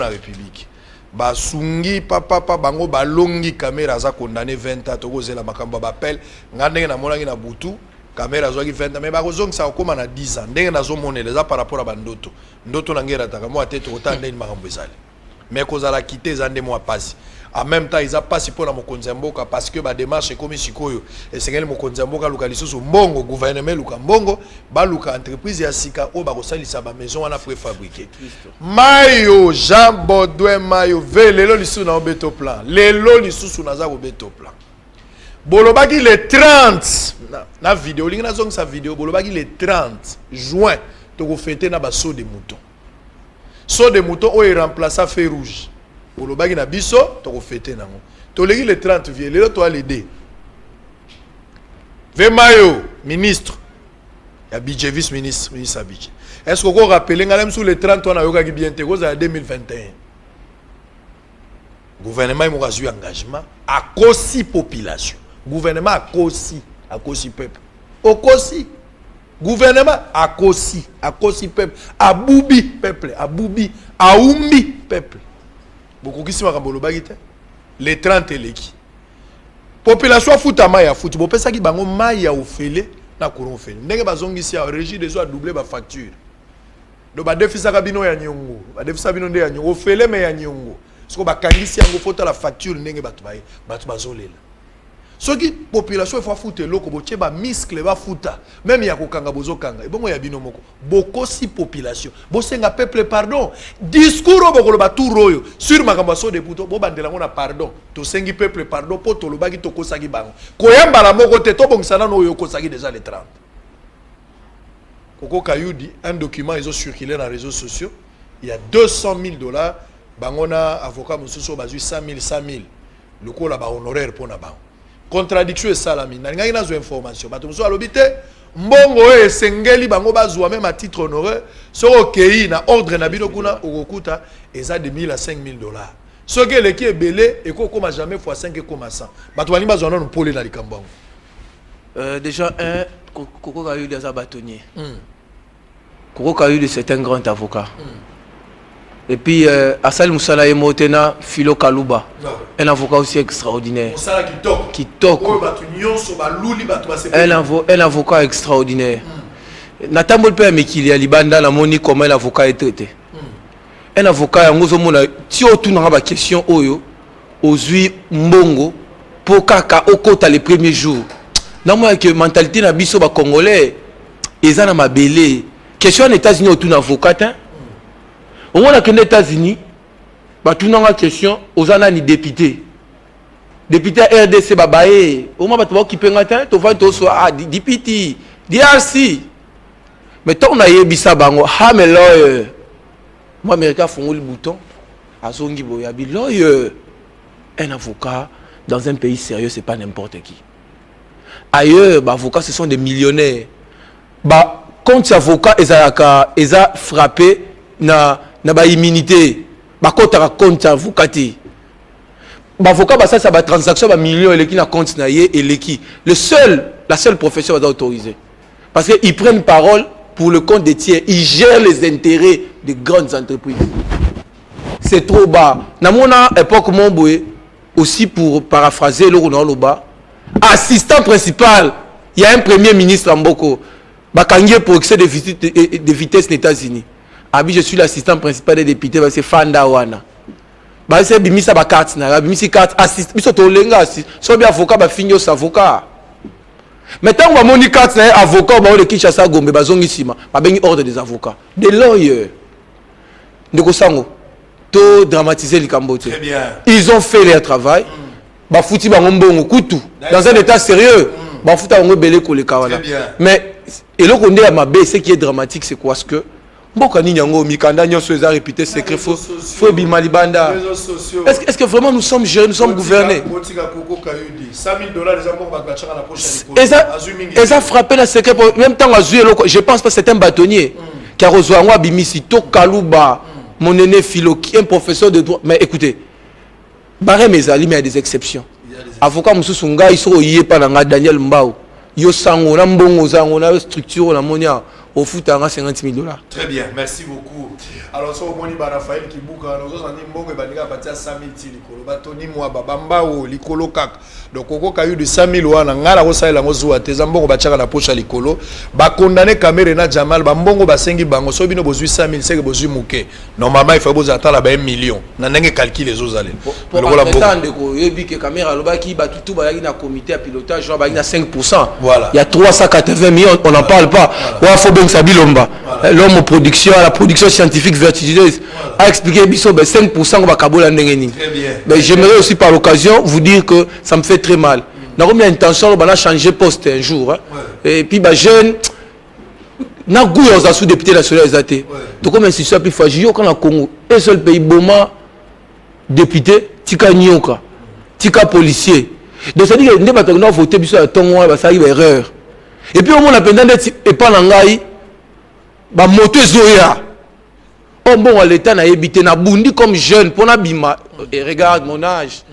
République basungi papa bango balongi caméra za condamné 20 ans tokozela makambo bappel ngandenge na monaki na butu caméra zwaki 20 ans mais bakozongi sa okoma na 10 ans ndenge nazo monela za par rapport à bandoto ndoto na ngera taka mo atete otande ni makambo ezali mais kozala quitter za ndemo apasi en même temps ils a pas si pour la mokonzamboka parce que ba démarche comme sikoyo et c'est quel mokonzamboka localiso mbongo gouvernement luka mbongo ba luka entreprise ya sika o ba kosalisa ba maison wana préfabriquée mayo Jean Baudouin mayo velelo lisu na obeto plan lelo lisu na za obeto plan bolobaki le 30 na vidéo linga zong sa vidéo bolobaki le 30 juin to ko fêter na ba saut de mouton o remplaça feu rouge olobaki na biso tokofete nango toleki le 30 vie lelo to alede Vemayo ministre ya budget vice ministre à budget est-ce que vous rappelez même sur le 30 on a eu bien te cause à 2021 gouvernement il m'a eu engagement à causi population gouvernement à causi peuple au causi gouvernement à causi peuple à boubi peuple à boubi à umbi peuple beaucoup qui sont rakambolo bagite les 30 eleki population futa mai ya futi bo pesa ki bango mai ya ofele na courant ofele ndenge bazongisi ya régie des eaux a doublé ba facture do ba defisa kabino ya nyongo ba defisa bino nde ya nyongo ofele me ya nyongo siko ba kangisi yango fota la facture ndenge batu bazolela soki population faut futa loko botie ba muscle ba futa même ya kokanga bozokanga ebongo ya bino moko bokosi population bosenga peuple pardon discours bokolo ba turoyo sur makambo so de puto bo bandela ngona pardon to sengi peuple pardon po to lobaki to kosaki bango koyamba la moko te to bongsana no yo kosaki déjà les 30 Koko Kayudi un document ils ont circulé dans les réseaux sociaux il y a $200,000 bangona avocat mususu bazu 100,000 le ko la ba honoraire pour na bango contradiction et salami na ngai nazo information bato muso alobite mbongo esengeli bango bazwa même à titre honoraire so okei na ordre na bino kuna okokuta eza de 1,000 à $5,000 so ke leki ebele ekokoma jamais fois 5 ekoma 100 bato bani bazwa non pole na likambo déjà un Koko Kayudi eza bâtonnier Koko Kayudi c'est un grand avocat et puis Asali Moussala Emotena Philo Kalouba un avocat aussi extraordinaire qui toque un avocat extraordinaire Natambol pe Mekili Alibanda la moni comment l'avocat est traité un avocat yango mona ti otuna ba question oyo ozui mbongo po kaka okota les premiers jours na moi que mentalité na biso ba congolais ezana mabele question en États-Unis otuna avocat hein on a que les États-Unis ba tunanga question ozana ni député RDC babaye au moins bato ba okipenga tin to va to so député DRC mais tant on a yebisa bango ha mais lawyer moi américain font le bouton azongi boyabi lawyer un avocat dans un pays sérieux c'est pas n'importe qui ailleurs bah avocats ce sont des millionnaires bah quand ces avocats ils a frappé na ba immunité ba kota compte avocati ba avocat bah ça ba transaction ba millions et qui na compte na yé et la seule profession va autoriser parce que ils prennent parole pour le compte des tiers ils gèrent les intérêts des grandes entreprises c'est trop bas na mona époque mon boy aussi pour paraphraser le Ronaldo assistant principal il y a un premier ministre en Mboko bakangié pour excès de vitesse aux États-Unis abi je suis l'assistant principal des députés c'est Fanda Wana ba c'est bimisa ba carte na bimisi carte assistant biso to lenga assist so bien avocat ba finyo avocat maintenant ba moni carte na avocat ba le Kinshasa Gombe bazongi sima ba bengi ordre des avocats des lawyers ndeko sango to dramatiser likambo te ils ont fait leur travail ba fouti ba ngombongo kutu dans un état sérieux ba fouta ngo belé ko le kawana mais et le condé à ma baie ce qui est dramatique c'est quoi ce que mboka ni nyango mikanda nyoso eza répété secret faux bimalibanda est-ce que vraiment nous sommes gérés nous sommes gouvernés ils ont frappé la secret même temps je pense pas c'est un bâtonnier qui a rejoint moi bimisi to Kalouba mon aîné Philo qui est un professeur de droit mais écoutez baré mes amis mais il y a des exceptions avocat mususu ngai so yé pa na Daniel Mbao yo sango na mbongo zango na structure na monia au foot à $50,000. Très bien, merci beaucoup. Alors, ça, on a Raphaël qui bouge, nous avons dit que nous avons partir à 100,000 Likolo, Batoni Moua, Babamba ou Likolo Kak. Donc, on a eu de 100,000 ouana, ngala rosa ela mozu ate, zambongo bachaka na poche à Likolo, ba condamné Kamere na Jamal, bambongo basengi bango, so bino bozu 100,000, c'est que bozu mouké. Normalement, il faut bozu attendre 1 million. Nanenge calcul les autres allez. Pour attendre que yebi que Kamera loba ki ba tout ba na comité à pilotage, genre ba na 5%. Voilà. Il y a 380 millions, on n'en parle pas. Ouais, faut Sabilomba, l'homme aux productions, à la production scientifique vertigineuse, a expliqué 5% va kabola ndengeni. Mais j'aimerais aussi par l'occasion vous dire que ça me fait très mal. Nous avons l'intention de changer poste un jour. Et puis bah jeune, na goût aux sous députés nationaux exaté. Donc comme institution plus fragile quand le Congo, un seul pays Boma, député, tika nyoka, tika policier. Donc ça dit que nous avons voté biso à tongo, ça arrive erreur. Et puis au moins la pendant et pas nangai, ba moto zoya. Oh bon, l'état n'a habité na bundi comme jeune pour na bima. Et regarde mon âge.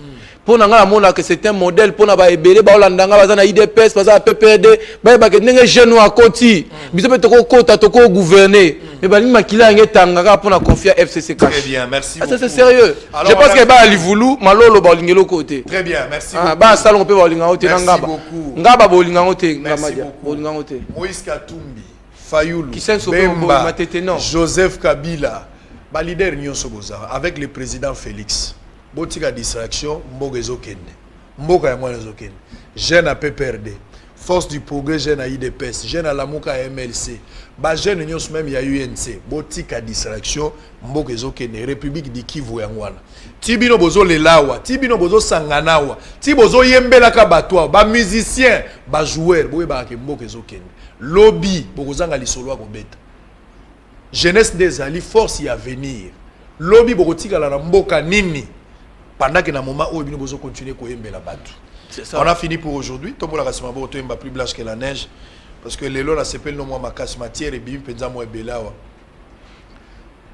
Pour na mona que c'est un modèle pour na ba ebele ba olandanga baza na IDPS baza PPRD ba ba que ndenge jeune wa koti biso pe toko kota toko gouverner mais ba ni makila ngetanga pour na confier FCC cash. Très bien, merci. Ça c'est sérieux. Je pense que ba livulu malolo ba lingelo côté. Très bien, merci. Ba salon pe ba linga côté ngaba. Ngaba ba linga côté ngama dia. Linga côté. Moïse Katumbi, Fayulu, Bemba, Joseph Kabila, ba leader nyonso boza avec le président Félix. Botika distraction, Mboga ezokende. Mboka ya mwana ezokende. Jeune à PPRD. Force du progrès, jeune à IDPS. Jeune à Lamuka MLC. Ba jeune nyos même ya UNC. Botika distraction, Mboga ezokende. République di Kivu ya ngwana. Tibino bozo lelawa. Tibino bozo sanganawa. Tibozo yembela ka batwa. Ba musicien, ba joueur. Boye ba ke Mboga ezokende. Lobby, bokozanga lisolo ko beta. Jeunesse des alliés, force y à venir. Lobby bokotika la mboka nini. Pendant que dans le moment où nous devons continuer à aimer la batte. On a fini pour aujourd'hui. Tout le monde a plus blanche que la neige. Parce que les lois, ça s'appelle non moins ma casse matière et bim, penza moi bela.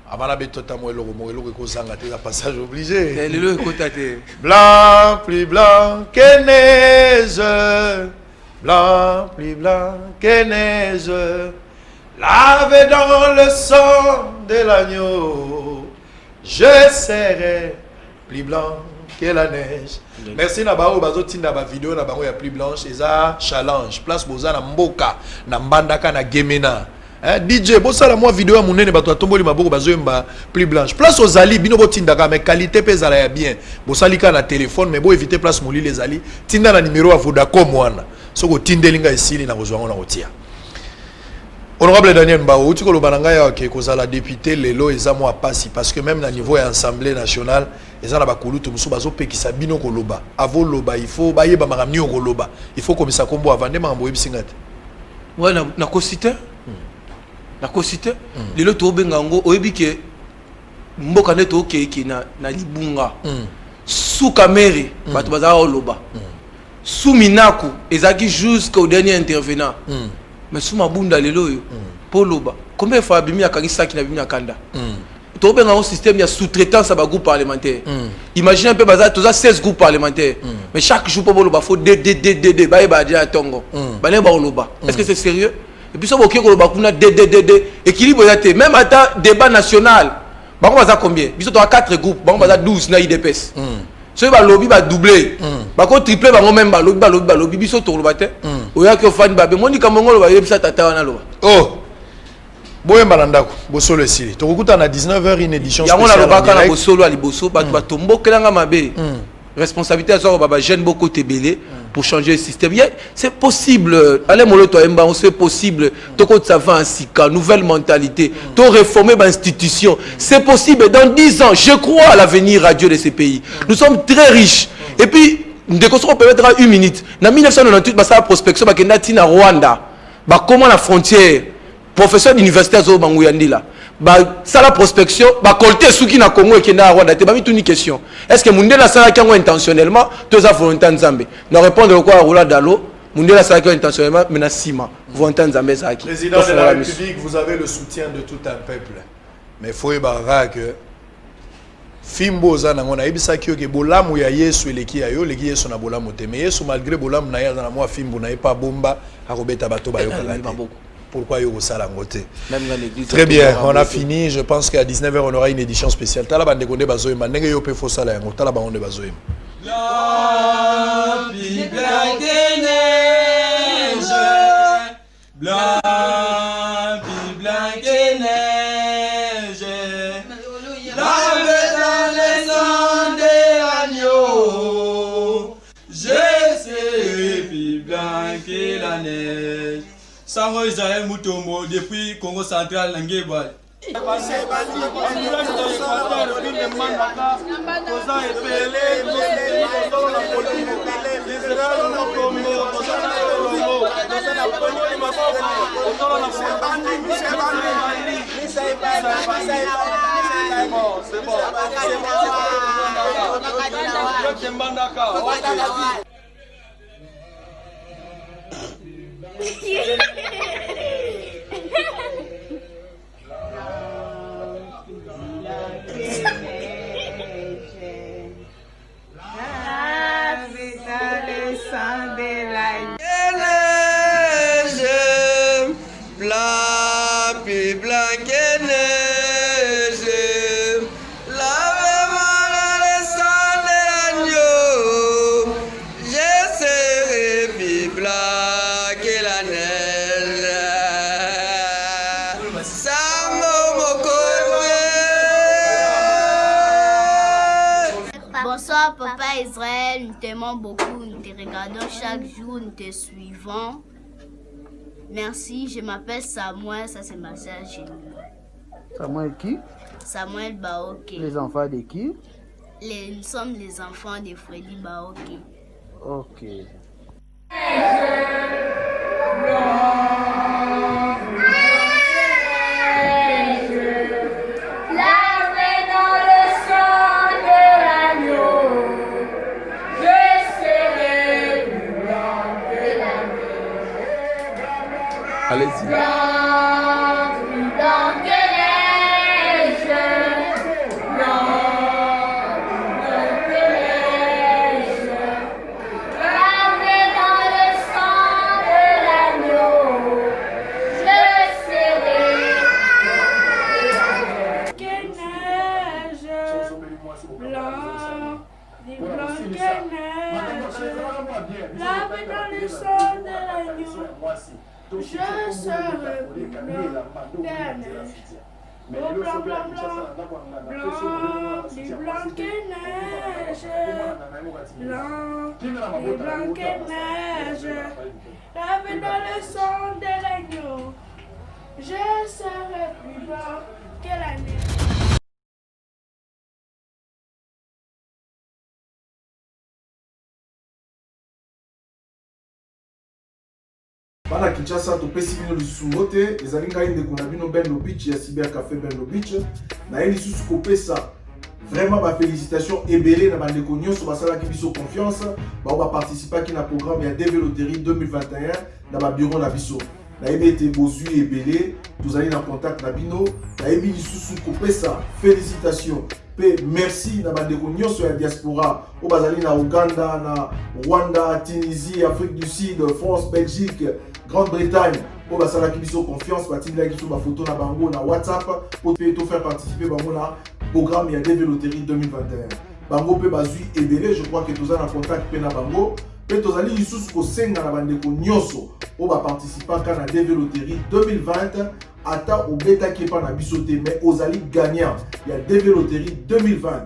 Avant la bête, moi le romo, le recosanga, c'est un passage obligé. Le côté. Blanc, plus blanc que neige. Blanc, plus blanc que neige. Lavé dans le sang de l'agneau. Je serai plus blanc que la neige. Merci Nabao bazo tinda ba vidéo na bango ya plus blanche eza challenge place boza na mboka na mbandaka na gemena. DJ bosa la moi vidéo munene bato atomboli maboko bazo yemba plus blanche. Place aux ali bino bo tindaka mais qualité pesa la ya bien. Bosalika na téléphone mais bo éviter place moli les ali tinda na numéro à Vodacom wana. Soko tindelinga esili na kozwango na kotia. Honorable Daniel Mbao, tu le bananga qui est la députée Lelo et Zamo à passi parce que même au niveau de l'Assemblée nationale, ils ont la bakulu tout musu bazo pe qui sabino koloba. Avo loba, il faut bailler ba maramni koloba. Il faut comme ça combo avant de mambo ebisingate. Ouais, na cosité. Na cosité. Lelo to bengango oyebi ke mboka neto ki na libunga. Sous kamere, bato baza loba. Sous minaku, ezaki jusqu'au dernier intervenant. Mais sous ma bunda lelo yo poloba combien de fois bimi akangisa ki na bimi akanda to benga un système ya sous-traitance à ba groupe parlementaire imagine un peu bazar tous 16 groupes parlementaires mais chaque jour pour poloba faut d ba dia tongo ba ne ba oloba est-ce que c'est sérieux et puis ça boké koloba kuna d équilibre ya té même à débat national ba ko baza combien biso to 4 groupes ba ko baza 12 na IDPS so ba lobby ba doubler ba ko tripler ba même ba lobby biso to loba té oya ke fan ba be moni kamongolo ba yebisa tata wana loba oh boyemba na ndako bosolo esili tokokuta na 19h une édition spéciale yango na lobaka na bosolo ali boso ba tombokelanga mabe responsabilité à ça ba jeune beaucoup tebele pour changer le système c'est possible allez molo to emba c'est possible to ko tsava sika nouvelle mentalité to réformer ba institution c'est possible dans 10 ans je crois à l'avenir radieux de ces pays nous sommes très riches et puis de qu'on peut mettre une minute. En 1998, ça prospection, bah tina Rwanda, bah comment la frontière, professeur d'université zo bangouyandi là, bah ça la prospection, bah colter ceux qui na Congo et qui na Rwanda, t'es pas mis une question. Est-ce que Mundela ça qui intentionnellement, tous à volonté Nzambe. Nous répondre quoi à Roula Dalo, Mundela ça qui intentionnellement, mais na Sima, volonté Nzambe ça qui. Président de la République, vous avez le soutien de tout un peuple, mais faut y barrer que Fimbo za nango na ebisa ki ke bolamu ya Yesu eleki ya yo leki Yesu na bolamu te mais Yesu malgré bolamu na ya na moi fimbo na pas bomba akobeta bato ba yo kala. Pourquoi yo sala ngote? Très bien, on a fini, je pense qu'à 19h on aura une édition spéciale. Tala bande konde bazoyema ndenge yo pe fo sala yango tala ba onde bazoyema. La Bible neige. La Bible neige. La neige. Sango Israël Mutombo depuis Congo central Nangeba. Bonsoir Papa Israël, nous t'aimons beaucoup, nous te regardons chaque jour, nous te suivons. Merci, je m'appelle Samuel, ça c'est ma sœur Génie. Samuel qui? Samuel Baoké. Les enfants de qui? Nous sommes les enfants de Freddy Baoké. Ok. Allez-y. Lavé dans le sang de l'agneau, je serai plus blanc que neige. Oh blanc, blanc, blanc, blanc, plus blanc que neige. Blanc, plus blanc que neige. Lavé dans le sang de l'agneau, je serai plus blanc que la neige. Bana Kinshasa topesi bino lisusu mbote ezali ngai ndeko na bino Benlo Beach ya Cyber Café Benlo Beach na ye lisusu kopesa vraiment ba félicitations ebele na bandeko nyonso basalaki biso confiance bao baparticipaki na programme ya DV Loterie 2021 na ba bureau na biso na yebi ete bozwi ebele tozali na contact na bino na yebi lisusu kopesa félicitations pe merci na bandeko nyonso ya diaspora o bazali na Uganda, na Rwanda, Tunisie, Afrique du Sud, France, Belgique, Grande-Bretagne po basalaki biso confiance batindilaki biso bafoto na bango na WhatsApp po pe to faire participer bango na programme ya DV Loterie 2021 bango pe bazwi ebele je crois que toza na contact pe na bango pe tozali lisusu kosenga na bandeko nyonso po baparticipaka na DV Loterie 2020 ata obetaki epa na biso te mais ozali gagnant ya DV Loterie 2020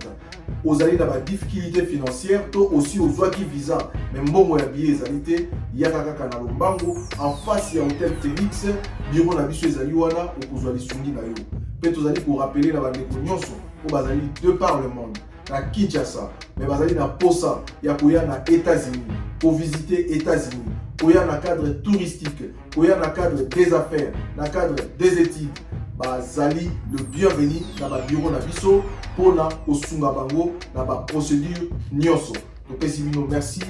ozali na ba difficulté financière to aussi ozwaki visa mais mbongo ya billet ezali te yaka kaka na lombango en face ya Hôtel Phoenix bureau na biso ezali wana okozwa lisungi na yo pe tozali korappeler na bandeko nyonso po bazali de par le monde na Kinshasa mais bazali na posa ya koya na États-Unis pour visiter États-Unis koya na cadre touristique koya na cadre des affaires na cadre des études bazali le bienvenu na ba bureau na biso pona osunga bango na ba procédure nyonso topesi bino merci.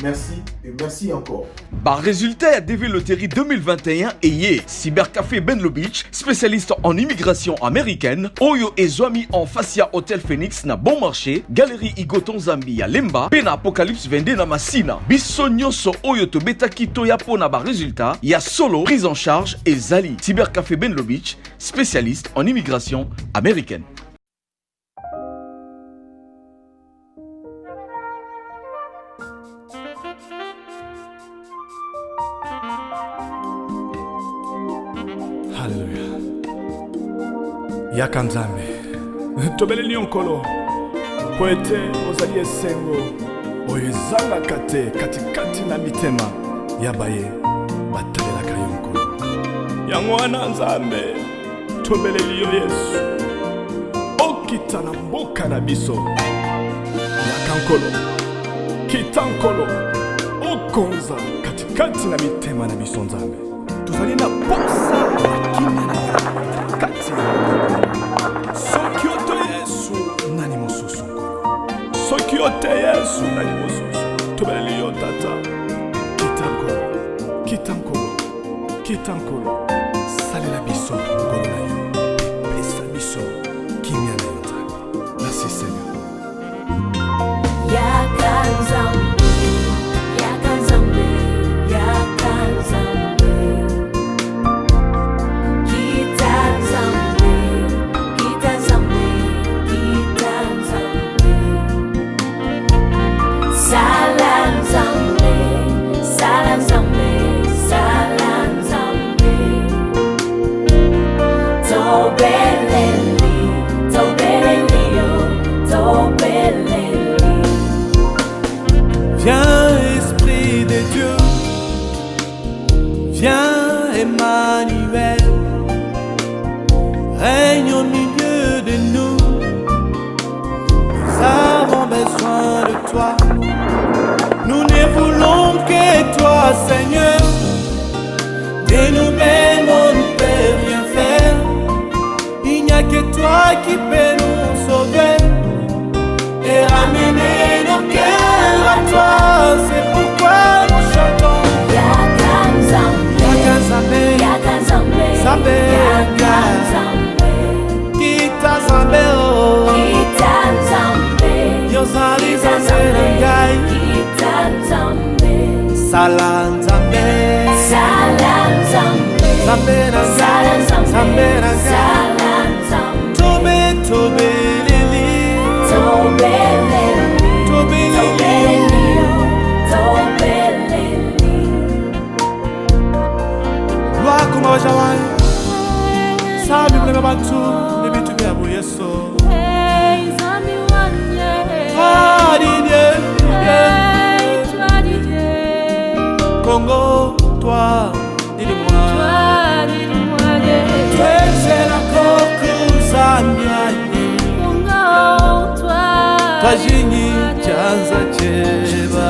Merci et merci encore. Bah, résultat à DV Loterie 2021 et Cybercafé Benlo Beach, spécialiste en immigration américaine, Oyo et Zwami en Facia Hôtel Phoenix na Bon Marché, Galerie Igoton Zambia Lemba, Pena Apocalypse Vende na Masina. Biso nyonso Oyo to beta kito ya pona ba résultat, ya solo prise en charge et Zali. Cybercafé Benlo Beach, spécialiste en immigration américaine. Hallelujah. Yaka Nzambe tobeleli onkolo po ete ozali esengo oyo ezalaka te katikati na mitema ya baye batalelaka yo nkolo yango wana Nzambe tobeleli yo Yesu okita na mboka na biso yaka nkolo kita nkolo okonza katikati katikati na mitema na biso nzambe tozali na posa ya kimia na yo kati soki oto yesu nani mosusu nkolo soki ote yesu nani mosusu tobeleli yo tata kita nkolo salela biso nkolo na yo pesa biso kimia na yo nzambe merci seigneur Viens Esprit de Dieu, viens Emmanuel, règne au milieu de nous. Nous avons besoin de toi, nous ne voulons que toi Seigneur. De nous-mêmes on ne peut rien faire, il n'y a que toi qui peux nous sauver et ramener nos cœurs à toi, c'est pourquoi nous chantons Yaka Nzambe, Kita Nzambe, Yozali Nzambe Ngai, Sala Nzambe, Nzambe Ngai, Tobe Jawai, sabi mlema bantu, nibitu bia bu Yesu. Hey, zami wanye. Toi Didier. Congo, toi, dis-moi. Toi, dis-moi. Toi, c'est la coque Zambia. Congo, toi. Toi, Jini, Janza Cheba.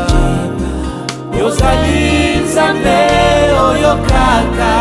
Yozali Nzambe, Oyo Kaka.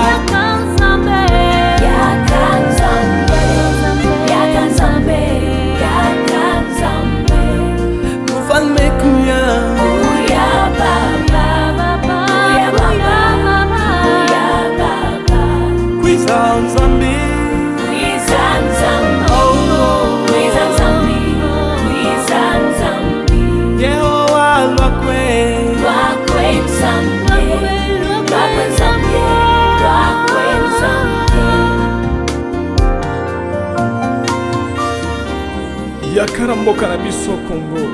yakara mboka na biso Kongo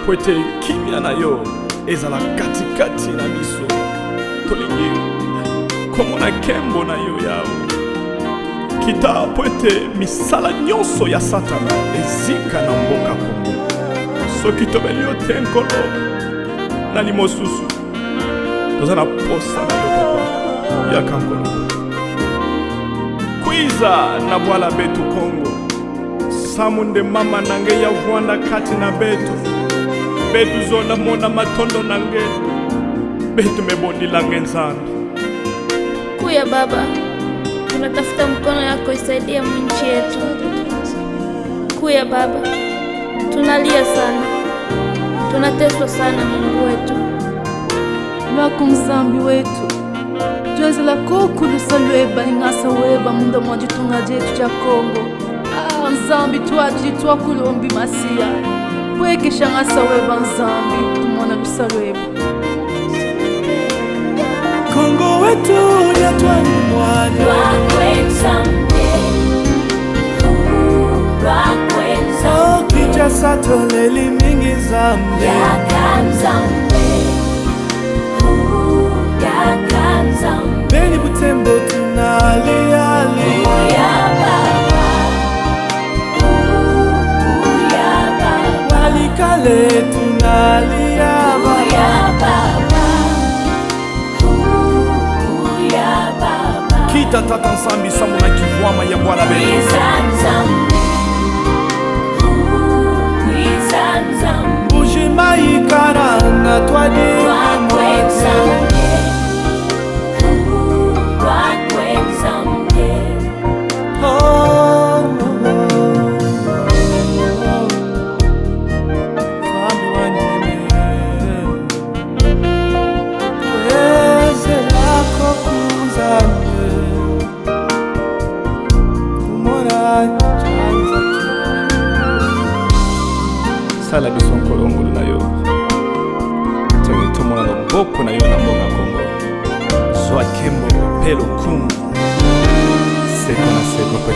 po ete kimia na yo ezala katikati na biso tolingi komona nkembo na yo yawe kita po ete misala nyonso ya satana ezika na mboka Kongo soki tobeli yo te nkolo nani mosusu toza na posa na yo papa yaka nkolo kwiza na bwala betu Kongo samunde mama nange ya vwanda kati na betu zonda mona matondo nange betu mebondi lange nzambi kuya baba tunatafuta mkono yako isaidie mwinchi yetu kuya baba tunalia sana tunateswa sana Mungu wetu wako mzambi wetu tuwezela koko lusalweba ingasa weba munda mwajitunga jetu cha Kongo nzambi tuajili twakulombi masia pwekesha ngasa weba nzambi tumona lusalweba Kongo wetu nyatwani mwana oh Kinshasa toleli mingi Nzambe Beni Butembo tunalia Walikale tunalia kita tata nsambi samuna kivwama ya bwana beni Bujimaikara na twadi maboko na yo na mboka Kongo. Zwa kembo pe lokumu seko na seko pe.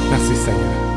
Merci Seigneur.